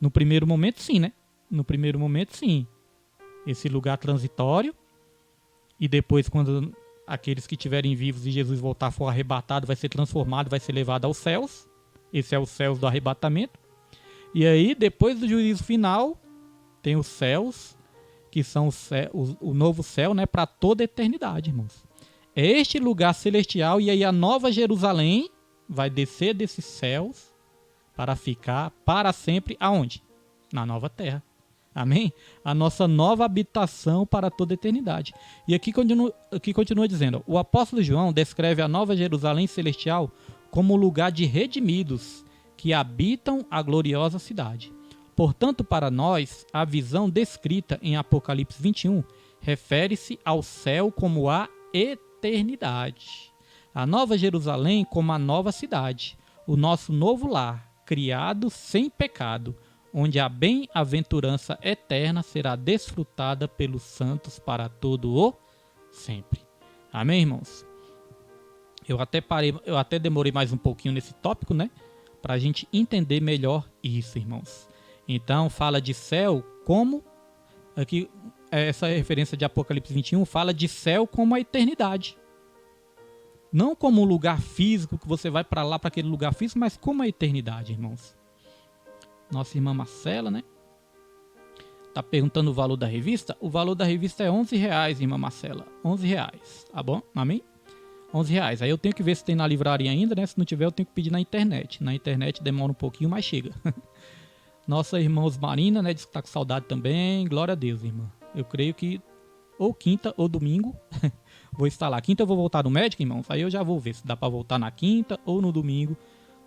No primeiro momento, sim, né? No primeiro momento, sim. Esse lugar transitório. E depois, quando aqueles que estiverem vivos e Jesus voltar for arrebatado, vai ser transformado, vai ser levado aos céus. Esse é o céus do arrebatamento. E aí, depois do juízo final, tem os céus, que são o novo céu, né, para toda a eternidade, irmãos. É este lugar celestial, e aí a nova Jerusalém vai descer desses céus para ficar para sempre aonde? Na nova terra. Amém? A nossa nova habitação para toda a eternidade. E aqui continua dizendo, o apóstolo João descreve a nova Jerusalém celestial como lugar de redimidos que habitam a gloriosa cidade. Portanto, para nós, a visão descrita em Apocalipse 21 refere-se ao céu como a eternidade. A nova Jerusalém como a nova cidade, o nosso novo lar, criado sem pecado, onde a bem-aventurança eterna será desfrutada pelos santos para todo o sempre. Amém, irmãos? Eu até demorei mais um pouquinho nesse tópico, né? Para a gente entender melhor isso, irmãos. Então, fala de céu como... Aqui, essa referência de Apocalipse 21 fala de céu como a eternidade. Não como um lugar físico, que você vai para lá, para aquele lugar físico, mas como a eternidade, irmãos. Nossa irmã Marcela, né? Tá perguntando o valor da revista. O valor da revista é R$11, irmã Marcela. R$11, tá bom? Amém? R$11. Aí eu tenho que ver se tem na livraria ainda, né? Se não tiver, eu tenho que pedir na internet. Na internet demora um pouquinho, mas chega. Nossa irmã Osmarina, né? Diz que tá com saudade também. Glória a Deus, irmã. Eu creio que ou quinta ou domingo vou estar lá. Quinta eu vou voltar no médico, irmãos. Aí eu já vou ver se dá para voltar na quinta ou no domingo,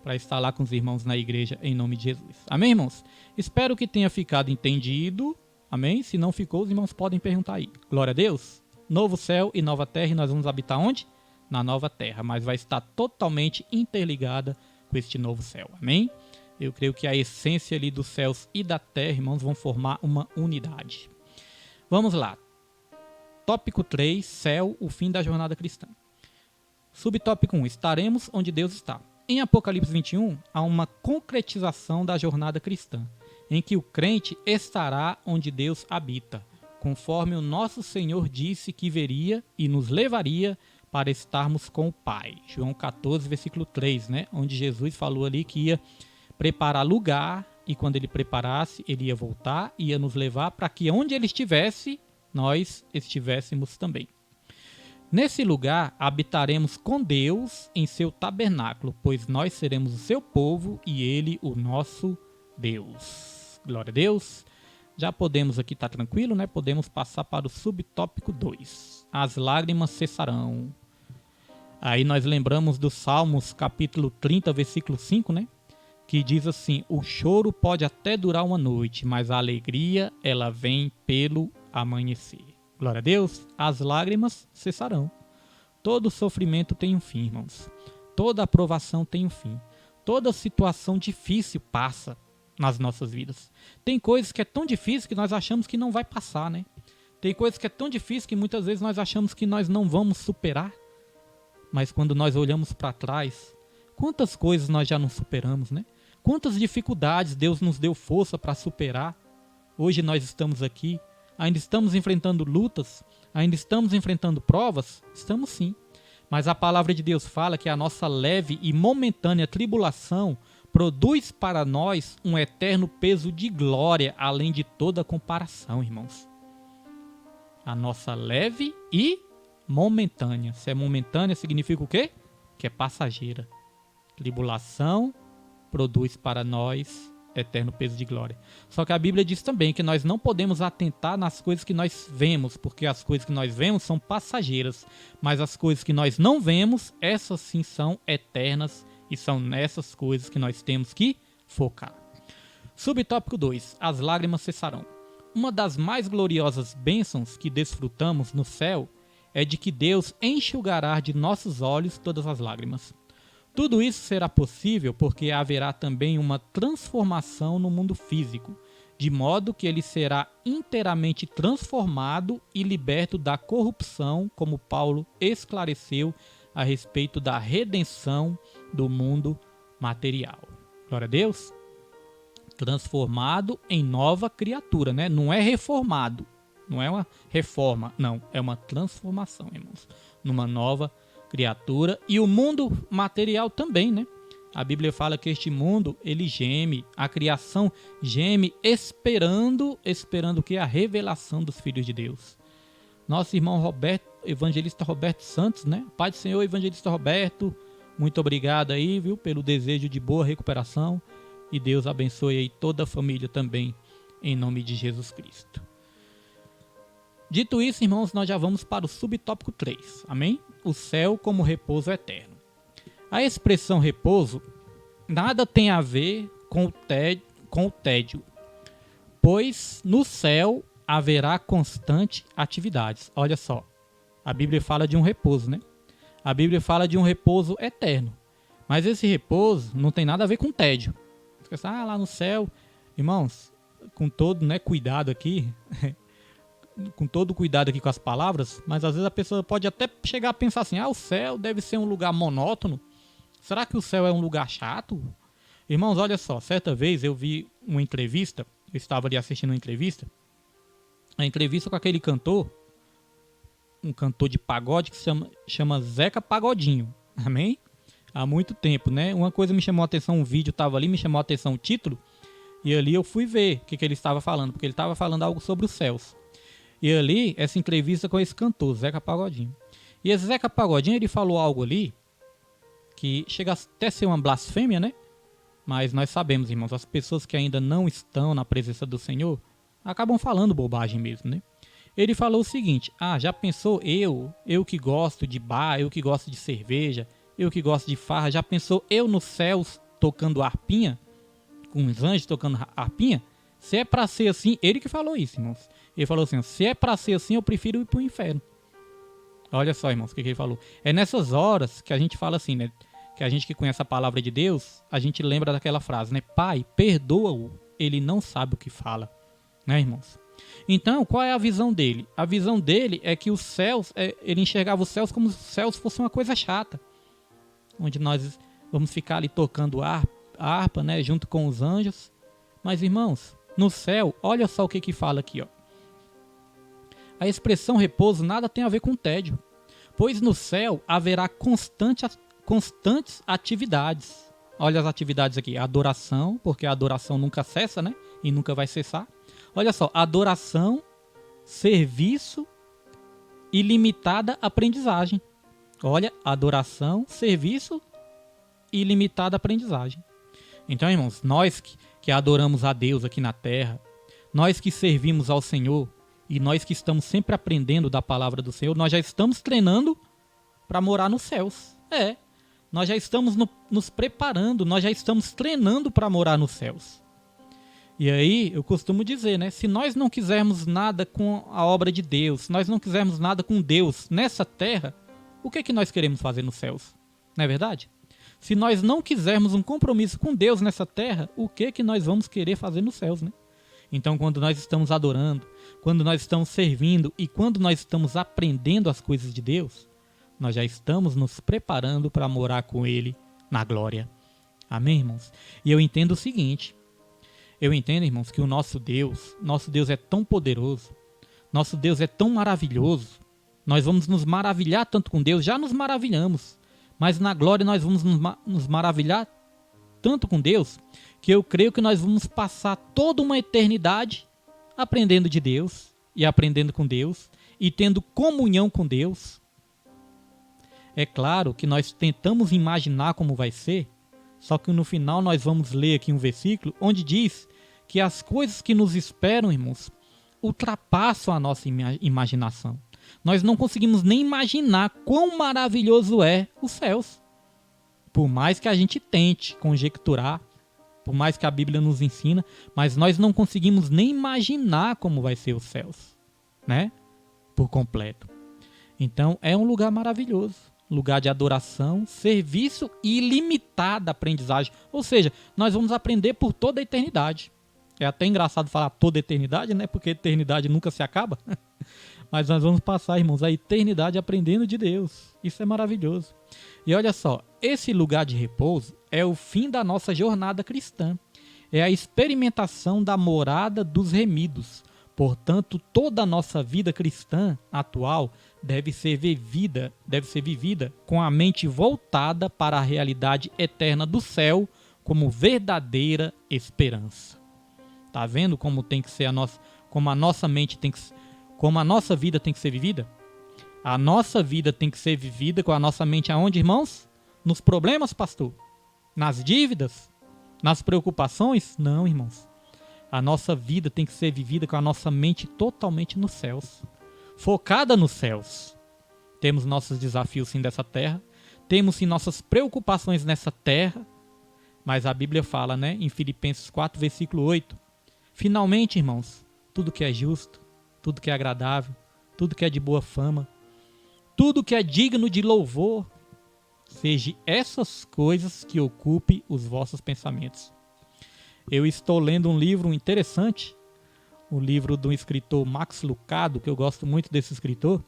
para estar lá com os irmãos na igreja, em nome de Jesus. Amém, irmãos? Espero que tenha ficado entendido. Amém? Se não ficou, os irmãos podem perguntar aí. Glória a Deus. Novo céu e nova terra, e nós vamos habitar onde? Na nova terra, mas vai estar totalmente interligada com este novo céu. Amém? Eu creio que a essência ali dos céus e da terra, irmãos, vão formar uma unidade. Vamos lá. Tópico 3, céu, o fim da jornada cristã. Subtópico 1, estaremos onde Deus está. Em Apocalipse 21, há uma concretização da jornada cristã, em que o crente estará onde Deus habita, conforme o nosso Senhor disse que veria e nos levaria para estarmos com o Pai. João 14, versículo 3, né? Onde Jesus falou ali que ia preparar lugar, e quando ele preparasse, ele ia voltar, ia nos levar para que onde ele estivesse, nós estivéssemos também. Nesse lugar habitaremos com Deus em seu tabernáculo, pois nós seremos o seu povo e ele o nosso Deus. Glória a Deus. Já podemos aqui estar tranquilo, né? Podemos passar para o subtópico 2. As lágrimas cessarão. Aí nós lembramos do Salmos capítulo 30, versículo 5, né? Que diz assim, o choro pode até durar uma noite, mas a alegria ela vem pelo amanhecer. Glória a Deus, as lágrimas cessarão. Todo sofrimento tem um fim, irmãos. Toda aprovação tem um fim. Toda situação difícil passa nas nossas vidas. Tem coisas que é tão difícil que nós achamos que não vai passar, né? Tem coisas que é tão difícil que muitas vezes nós achamos que nós não vamos superar. Mas quando nós olhamos para trás, quantas coisas nós já não superamos, né? Quantas dificuldades Deus nos deu força para superar. Hoje nós estamos aqui. Ainda estamos enfrentando lutas, ainda estamos enfrentando provas? Estamos sim. Mas a palavra de Deus fala que a nossa leve e momentânea tribulação produz para nós um eterno peso de glória, além de toda comparação, irmãos. A nossa leve e momentânea. Se é momentânea, significa o quê? Que é passageira. Tribulação produz para nós eterno peso de glória. Só que a Bíblia diz também que nós não podemos atentar nas coisas que nós vemos, porque as coisas que nós vemos são passageiras, mas as coisas que nós não vemos, essas sim são eternas, e são nessas coisas que nós temos que focar. Subtópico 2. As lágrimas cessarão. Uma das mais gloriosas bênçãos que desfrutamos no céu é de que Deus enxugará de nossos olhos todas as lágrimas. Tudo isso será possível porque haverá também uma transformação no mundo físico, de modo que ele será inteiramente transformado e liberto da corrupção, como Paulo esclareceu a respeito da redenção do mundo material. Glória a Deus. Transformado em nova criatura, né? Não é reformado, não é uma reforma, não, é uma transformação, irmãos, numa nova criatura. E o mundo material também, né? A Bíblia fala que este mundo, ele geme, a criação geme esperando que a revelação dos filhos de Deus. Nosso irmão Roberto, evangelista Roberto Santos, né? Pai do Senhor, evangelista Roberto, muito obrigado aí, viu, pelo desejo de boa recuperação, e Deus abençoe aí toda a família também, em nome de Jesus Cristo. Dito isso, irmãos, nós já vamos para o subtópico 3, amém? O céu como repouso eterno. A expressão repouso nada tem a ver com o tédio, pois no céu haverá constante atividades. Olha só, a Bíblia fala de um repouso, né? A Bíblia fala de um repouso eterno, mas esse repouso não tem nada a ver com tédio. Você pensa, lá no céu, irmãos, com todo, né, cuidado aqui, com todo cuidado aqui com as palavras, mas às vezes a pessoa pode até chegar a pensar assim, o céu deve ser um lugar monótono. Será que o céu é um lugar chato? Irmãos, olha só, certa vez eu vi uma entrevista, eu estava ali assistindo uma entrevista, a entrevista com aquele cantor, um cantor de pagode que se chama Zeca Pagodinho, amém? Há muito tempo, né? Uma coisa me chamou a atenção, um vídeo estava ali, me chamou a atenção o título, e ali eu fui ver o que ele estava falando, porque ele estava falando algo sobre os céus. E ali, essa entrevista com esse cantor, Zeca Pagodinho. E esse Zeca Pagodinho, ele falou algo ali, que chega até a ser uma blasfêmia, né? Mas nós sabemos, irmãos, as pessoas que ainda não estão na presença do Senhor acabam falando bobagem mesmo, né? Ele falou o seguinte, já pensou eu que gosto de bar, eu que gosto de cerveja, eu que gosto de farra, já pensou eu nos céus tocando harpinha, com os anjos tocando harpinha? Se é pra ser assim, ele que falou isso, irmãos. Ele falou assim, se é pra ser assim, eu prefiro ir pro inferno. Olha só, irmãos, o que ele falou. É nessas horas que a gente fala assim, né? Que a gente que conhece a palavra de Deus, a gente lembra daquela frase, né? Pai, perdoa-o, ele não sabe o que fala. Né, irmãos? Então, qual é a visão dele? A visão dele é que os céus, ele enxergava os céus como se os céus fossem uma coisa chata. Onde nós vamos ficar ali tocando harpa, né? Junto com os anjos. Mas, irmãos, no céu, olha só o que fala aqui, ó. A expressão repouso nada tem a ver com tédio, pois no céu haverá constantes atividades. Olha as atividades aqui, adoração, porque a adoração nunca cessa, né? E nunca vai cessar. Olha só, adoração, serviço e limitada aprendizagem. Olha, adoração, serviço e limitada aprendizagem. Então, irmãos, nós que adoramos a Deus aqui na terra, nós que servimos ao Senhor, e nós que estamos sempre aprendendo da palavra do Senhor, nós já estamos treinando para morar nos céus. Nós já estamos nos preparando, nós já estamos treinando para morar nos céus. E aí, eu costumo dizer, né? Se nós não quisermos nada com a obra de Deus, se nós não quisermos nada com Deus nessa terra, o que nós queremos fazer nos céus? Não é verdade? Se nós não quisermos um compromisso com Deus nessa terra, o que nós vamos querer fazer nos céus, né? Então, quando nós estamos adorando, quando nós estamos servindo e quando nós estamos aprendendo as coisas de Deus, nós já estamos nos preparando para morar com Ele na glória. Amém, irmãos? E eu entendo o seguinte, irmãos, que o nosso Deus é tão poderoso, nosso Deus é tão maravilhoso, nós vamos nos maravilhar tanto com Deus, já nos maravilhamos, mas na glória nós vamos nos maravilhar tanto com Deus, que eu creio que nós vamos passar toda uma eternidade aprendendo de Deus e aprendendo com Deus e tendo comunhão com Deus. É claro que nós tentamos imaginar como vai ser, só que no final nós vamos ler aqui um versículo onde diz que as coisas que nos esperam, irmãos, ultrapassam a nossa imaginação. Nós não conseguimos nem imaginar quão maravilhoso é os céus. Por mais que a gente tente conjecturar, por mais que a Bíblia nos ensina, mas nós não conseguimos nem imaginar como vai ser os céus, né? Por completo. Então, é um lugar maravilhoso. Lugar de adoração, serviço e ilimitada aprendizagem. Ou seja, nós vamos aprender por toda a eternidade. É até engraçado falar toda a eternidade, né? Porque a eternidade nunca se acaba. Mas nós vamos passar, irmãos, a eternidade aprendendo de Deus. Isso é maravilhoso. E olha só, esse lugar de repouso é o fim da nossa jornada cristã. É a experimentação da morada dos remidos. Portanto, toda a nossa vida cristã atual deve ser vivida com a mente voltada para a realidade eterna do céu como verdadeira esperança. Tá vendo como tem que ser como a nossa vida tem que ser vivida? A nossa vida tem que ser vivida com a nossa mente aonde, irmãos? Nos problemas, pastor? Nas dívidas? Nas preocupações? Não, irmãos. A nossa vida tem que ser vivida com a nossa mente totalmente nos céus, focada nos céus. Temos nossos desafios sim dessa terra, temos sim nossas preocupações nessa terra, mas a Bíblia fala, né, em Filipenses 4, versículo 8, finalmente, irmãos, tudo que é justo, tudo que é agradável, tudo que é de boa fama, tudo que é digno de louvor, seja essas coisas que ocupem os vossos pensamentos. Eu estou lendo um livro interessante, o livro do escritor Max Lucado, que eu gosto muito desse escritor,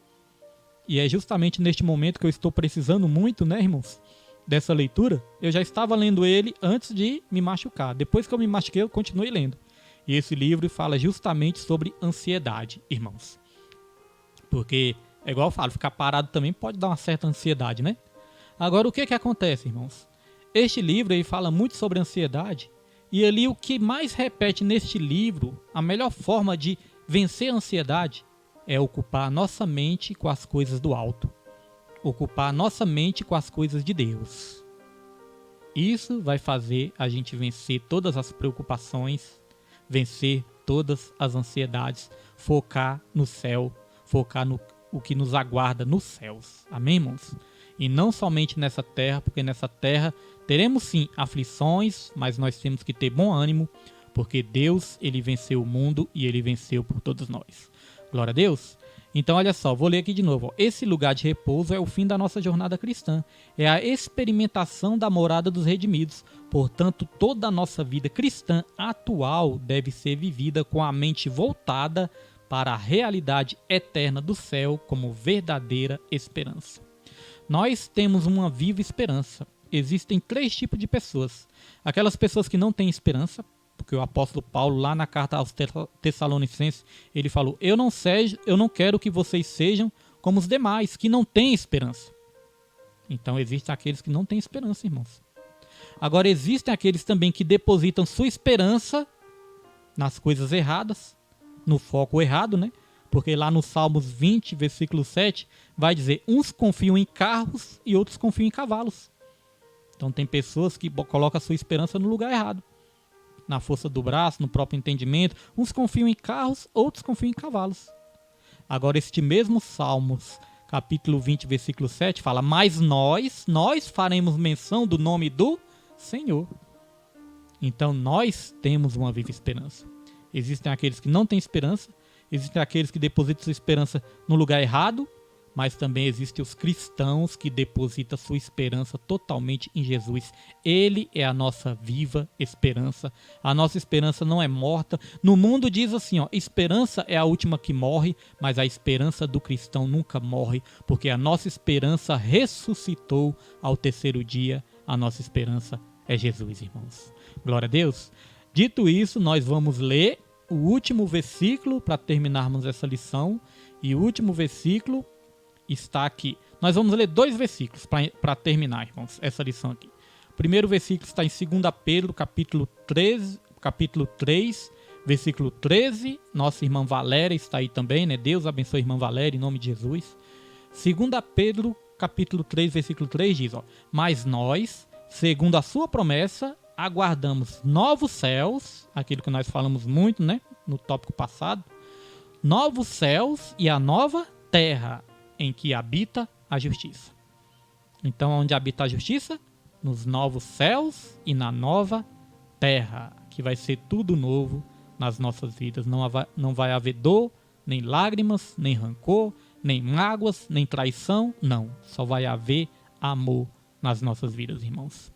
e é justamente neste momento que eu estou precisando muito, né, irmãos, dessa leitura. Eu já estava lendo ele antes de me machucar. Depois que eu me machuquei, eu continuei lendo. E esse livro fala justamente sobre ansiedade, irmãos. Porque, é igual eu falo, ficar parado também pode dar uma certa ansiedade, né? Agora, o que acontece, irmãos? Este livro aí fala muito sobre ansiedade. E ali o que mais repete neste livro, a melhor forma de vencer a ansiedade, é ocupar a nossa mente com as coisas do alto. Ocupar a nossa mente com as coisas de Deus. Isso vai fazer a gente vencer todas as preocupações, vencer todas as ansiedades, focar no céu, focar no o que nos aguarda nos céus. Amém, irmãos? E não somente nessa terra, porque nessa terra teremos sim aflições, mas nós temos que ter bom ânimo, porque Deus, ele venceu o mundo e ele venceu por todos nós. Glória a Deus. Então, olha só, vou ler aqui de novo. Ó. Esse lugar de repouso é o fim da nossa jornada cristã. É a experimentação da morada dos redimidos. Portanto, toda a nossa vida cristã atual deve ser vivida com a mente voltada para a realidade eterna do céu como verdadeira esperança. Nós temos uma viva esperança. Existem 3 tipos de pessoas. Aquelas pessoas que não têm esperança, porque o apóstolo Paulo, lá na carta aos Tessalonicenses, ele falou, eu não quero que vocês sejam como os demais, que não têm esperança. Então existem aqueles que não têm esperança, irmãos. Agora existem aqueles também que depositam sua esperança nas coisas erradas, no foco errado, né? Porque lá no Salmos 20, versículo 7, vai dizer, uns confiam em carros e outros confiam em cavalos. Então tem pessoas que colocam a sua esperança no lugar errado. Na força do braço, no próprio entendimento. Uns confiam em carros, outros confiam em cavalos. Agora, este mesmo Salmos, capítulo 20, versículo 7, fala, mas nós faremos menção do nome do Senhor. Então, nós temos uma viva esperança. Existem aqueles que não têm esperança, existem aqueles que depositam sua esperança no lugar errado, mas também existem os cristãos que depositam sua esperança totalmente em Jesus. Ele é a nossa viva esperança. A nossa esperança não é morta. No mundo diz assim, ó, esperança é a última que morre, mas a esperança do cristão nunca morre, porque a nossa esperança ressuscitou ao 3º dia. A nossa esperança é Jesus, irmãos. Glória a Deus. Dito isso, nós vamos ler o último versículo para terminarmos essa lição. E o último versículo está aqui. Nós vamos ler 2 versículos para terminar, irmãos, essa lição aqui. O primeiro versículo está em 2 Pedro, capítulo 3, versículo 13. Nossa irmã Valéria está aí também, né? Deus abençoe a irmã Valéria, em nome de Jesus. 2 Pedro, capítulo 3, versículo 3 diz, ó, mas nós, segundo a sua promessa, aguardamos novos céus, aquilo que nós falamos muito, né? No tópico passado, novos céus e a nova terra, em que habita a justiça. Então, onde habita a justiça? Nos novos céus e na nova terra, que vai ser tudo novo nas nossas vidas. Não vai haver dor, nem lágrimas, nem rancor, nem mágoas, nem traição. Não, só vai haver amor nas nossas vidas, irmãos.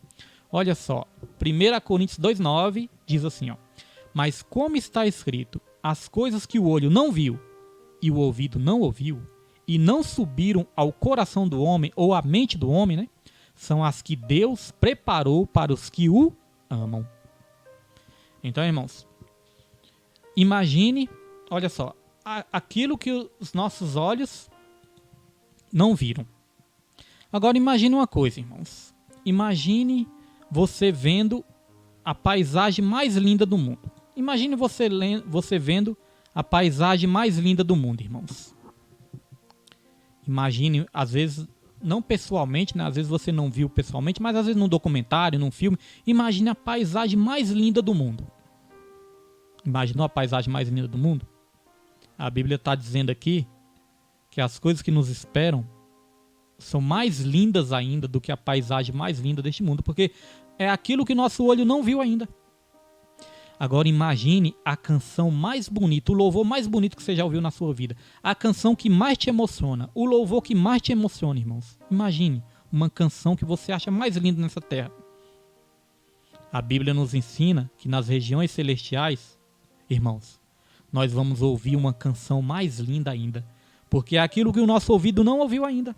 Olha só, 1 Coríntios 2,9 diz assim, ó, mas como está escrito, as coisas que o olho não viu e o ouvido não ouviu, e não subiram ao coração do homem, ou à mente do homem, né? São as que Deus preparou para os que o amam. Então, irmãos, imagine, olha só, aquilo que os nossos olhos não viram. Agora, imagine uma coisa, irmãos. Imagine você vendo a paisagem mais linda do mundo. Imagine você vendo a paisagem mais linda do mundo, irmãos. Imagine, às vezes, não pessoalmente, né? Às vezes você não viu pessoalmente, mas às vezes num documentário, num filme, imagine a paisagem mais linda do mundo. Imaginou a paisagem mais linda do mundo? A Bíblia está dizendo aqui que as coisas que nos esperam são mais lindas ainda do que a paisagem mais linda deste mundo, porque é aquilo que nosso olho não viu ainda. Agora imagine a canção mais bonita, o louvor mais bonito que você já ouviu na sua vida, a canção que mais te emociona, o louvor que mais te emociona, irmãos. Imagine uma canção que você acha mais linda nessa terra. A Bíblia nos ensina que nas regiões celestiais, irmãos, nós vamos ouvir uma canção mais linda ainda, porque é aquilo que o nosso ouvido não ouviu ainda.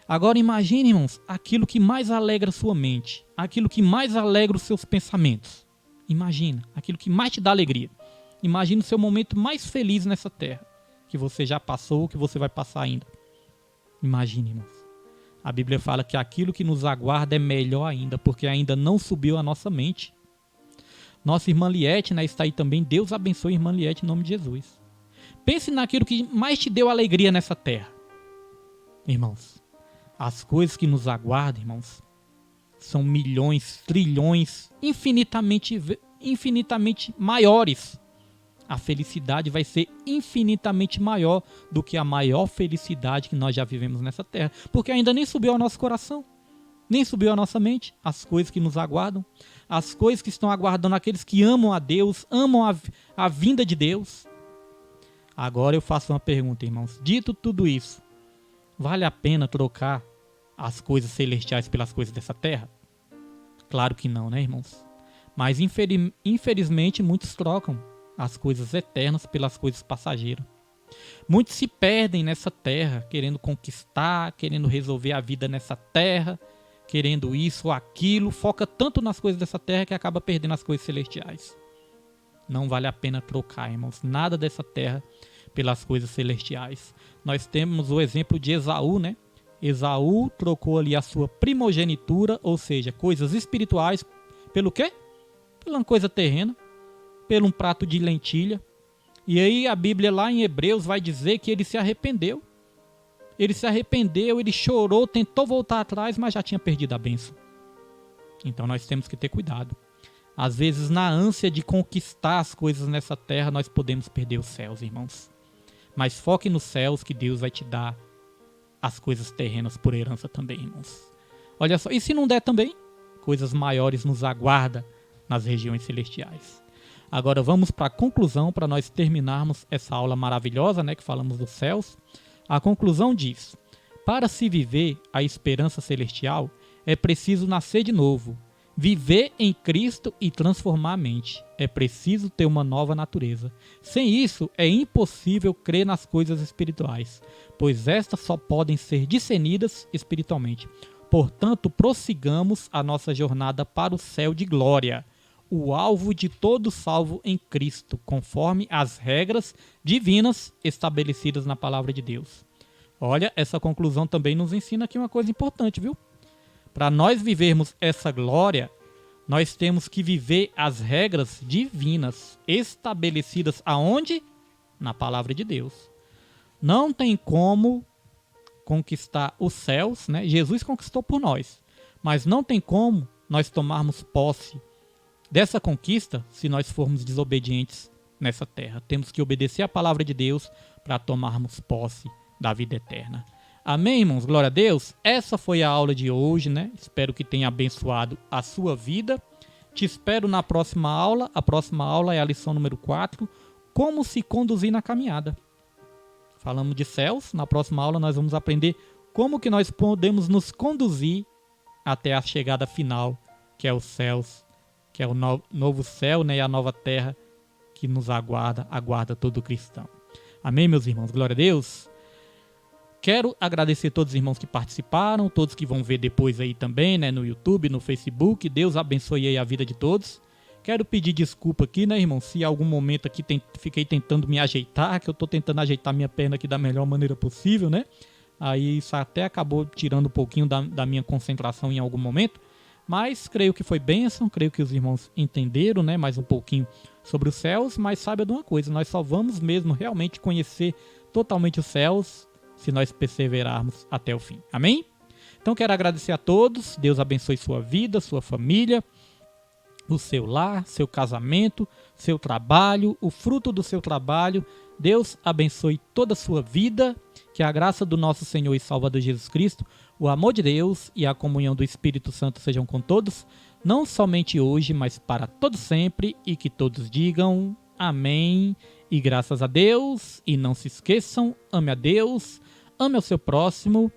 Agora imagine, irmãos, aquilo que mais alegra sua mente, aquilo que mais alegra os seus pensamentos. Imagina, aquilo que mais te dá alegria. Imagine o seu momento mais feliz nessa terra, que você já passou, que você vai passar ainda. Imagine, irmãos. A Bíblia fala que aquilo que nos aguarda é melhor ainda, porque ainda não subiu à nossa mente. Nossa irmã Liette, né, está aí também. Deus abençoe a irmã Liette em nome de Jesus. Pense naquilo que mais te deu alegria nessa terra. Irmãos, as coisas que nos aguardam, irmãos, são milhões, trilhões, infinitamente maiores. A felicidade vai ser infinitamente maior do que a maior felicidade que nós já vivemos nessa terra. Porque ainda nem subiu ao nosso coração, nem subiu à nossa mente as coisas que nos aguardam, as coisas que estão aguardando aqueles que amam a Deus, amam a vinda de Deus. Agora eu faço uma pergunta, irmãos. Dito tudo isso, vale a pena trocar as coisas celestiais pelas coisas dessa terra? Claro que não, né, irmãos? Mas infelizmente muitos trocam as coisas eternas pelas coisas passageiras. Muitos se perdem nessa terra, querendo conquistar, querendo resolver a vida nessa terra, querendo isso ou aquilo, foca tanto nas coisas dessa terra que acaba perdendo as coisas celestiais. Não vale a pena trocar, irmãos, nada dessa terra pelas coisas celestiais. Nós temos o exemplo de Esaú, né? Esaú trocou ali a sua primogenitura, ou seja, coisas espirituais, pelo quê? Pela coisa terrena, pelo um prato de lentilha. E aí a Bíblia lá em Hebreus vai dizer que ele se arrependeu. Ele se arrependeu, ele chorou, tentou voltar atrás, mas já tinha perdido a bênção. Então nós temos que ter cuidado. Às vezes, na ânsia de conquistar as coisas nessa terra, nós podemos perder os céus, irmãos. Mas foque nos céus que Deus vai te dar as coisas terrenas por herança também, irmãos. Olha só, e se não der também, coisas maiores nos aguardam nas regiões celestiais. Agora vamos para a conclusão, para nós terminarmos essa aula maravilhosa, né, que falamos dos céus. A conclusão diz: para se viver a esperança celestial, é preciso nascer de novo, viver em Cristo e transformar a mente. É preciso ter uma nova natureza. Sem isso, é impossível crer nas coisas espirituais, pois estas só podem ser discernidas espiritualmente. Portanto, prossigamos a nossa jornada para o céu de glória, o alvo de todo salvo em Cristo, conforme as regras divinas estabelecidas na palavra de Deus. Olha, essa conclusão também nos ensina aqui uma coisa importante, viu? Para nós vivermos essa glória, nós temos que viver as regras divinas estabelecidas aonde? Na palavra de Deus. Não tem como conquistar os céus, né? Jesus conquistou por nós, mas não tem como nós tomarmos posse dessa conquista se nós formos desobedientes nessa terra. Temos que obedecer a palavra de Deus para tomarmos posse da vida eterna. Amém, irmãos? Glória a Deus. Essa foi a aula de hoje, né? Espero que tenha abençoado a sua vida. Te espero na próxima aula. A próxima aula é a lição número 4, como se conduzir na caminhada. Falamos de céus. Na próxima aula nós vamos aprender como que nós podemos nos conduzir até a chegada final, que é os céus, que é o novo céu, né, e a nova terra que nos aguarda todo cristão. Amém, meus irmãos? Glória a Deus. Quero agradecer a todos os irmãos que participaram, todos que vão ver depois aí também, né, no YouTube, no Facebook. Deus abençoe aí a vida de todos. Quero pedir desculpa aqui, né, irmão, se em algum momento aqui fiquei tentando me ajeitar, que eu tô tentando ajeitar minha perna aqui da melhor maneira possível, né? Aí isso até acabou tirando um pouquinho da minha concentração em algum momento. Mas creio que foi bênção, creio que os irmãos entenderam, né, mais um pouquinho sobre os céus. Mas saiba de uma coisa, nós só vamos mesmo realmente conhecer totalmente os céus se nós perseverarmos até o fim. Amém? Então quero agradecer a todos, Deus abençoe sua vida, sua família. o seu lar, seu casamento, seu trabalho, o fruto do seu trabalho. Deus abençoe toda a sua vida, que a graça do nosso Senhor e Salvador Jesus Cristo, o amor de Deus e a comunhão do Espírito Santo sejam com todos, não somente hoje, mas para todo sempre, e que todos digam amém e graças a Deus. E não se esqueçam, ame a Deus, ame ao seu próximo.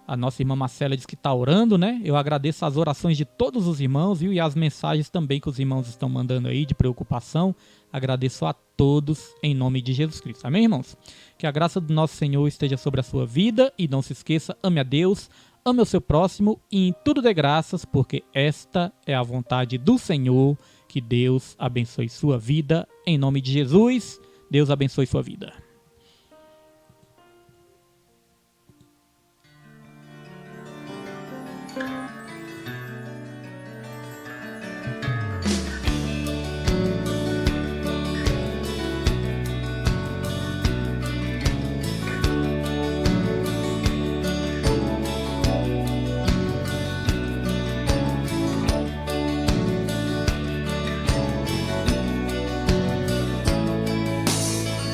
A nossa irmã Marcela diz que está orando, né? Eu agradeço as orações de todos os irmãos, viu? E as mensagens também que os irmãos estão mandando aí de preocupação. Agradeço a todos em nome de Jesus Cristo. Amém, irmãos? Que a graça do nosso Senhor esteja sobre a sua vida e não se esqueça, ame a Deus, ame o seu próximo e em tudo dê graças, porque esta é a vontade do Senhor. Que Deus abençoe sua vida em nome de Jesus. Deus abençoe sua vida.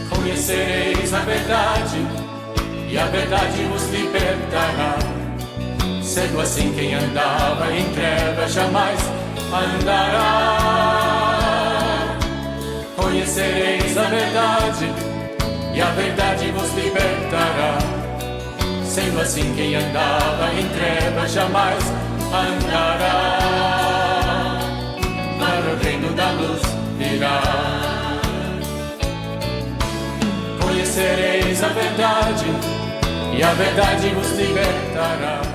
Conhecereis a verdade, e a verdade vos libertará. Sendo assim, quem andava em trevas jamais andará. Conhecereis a verdade, e a verdade vos libertará. Sendo assim, quem andava em trevas jamais andará. Para o reino da luz virá. Conhecereis a verdade, e a verdade vos libertará.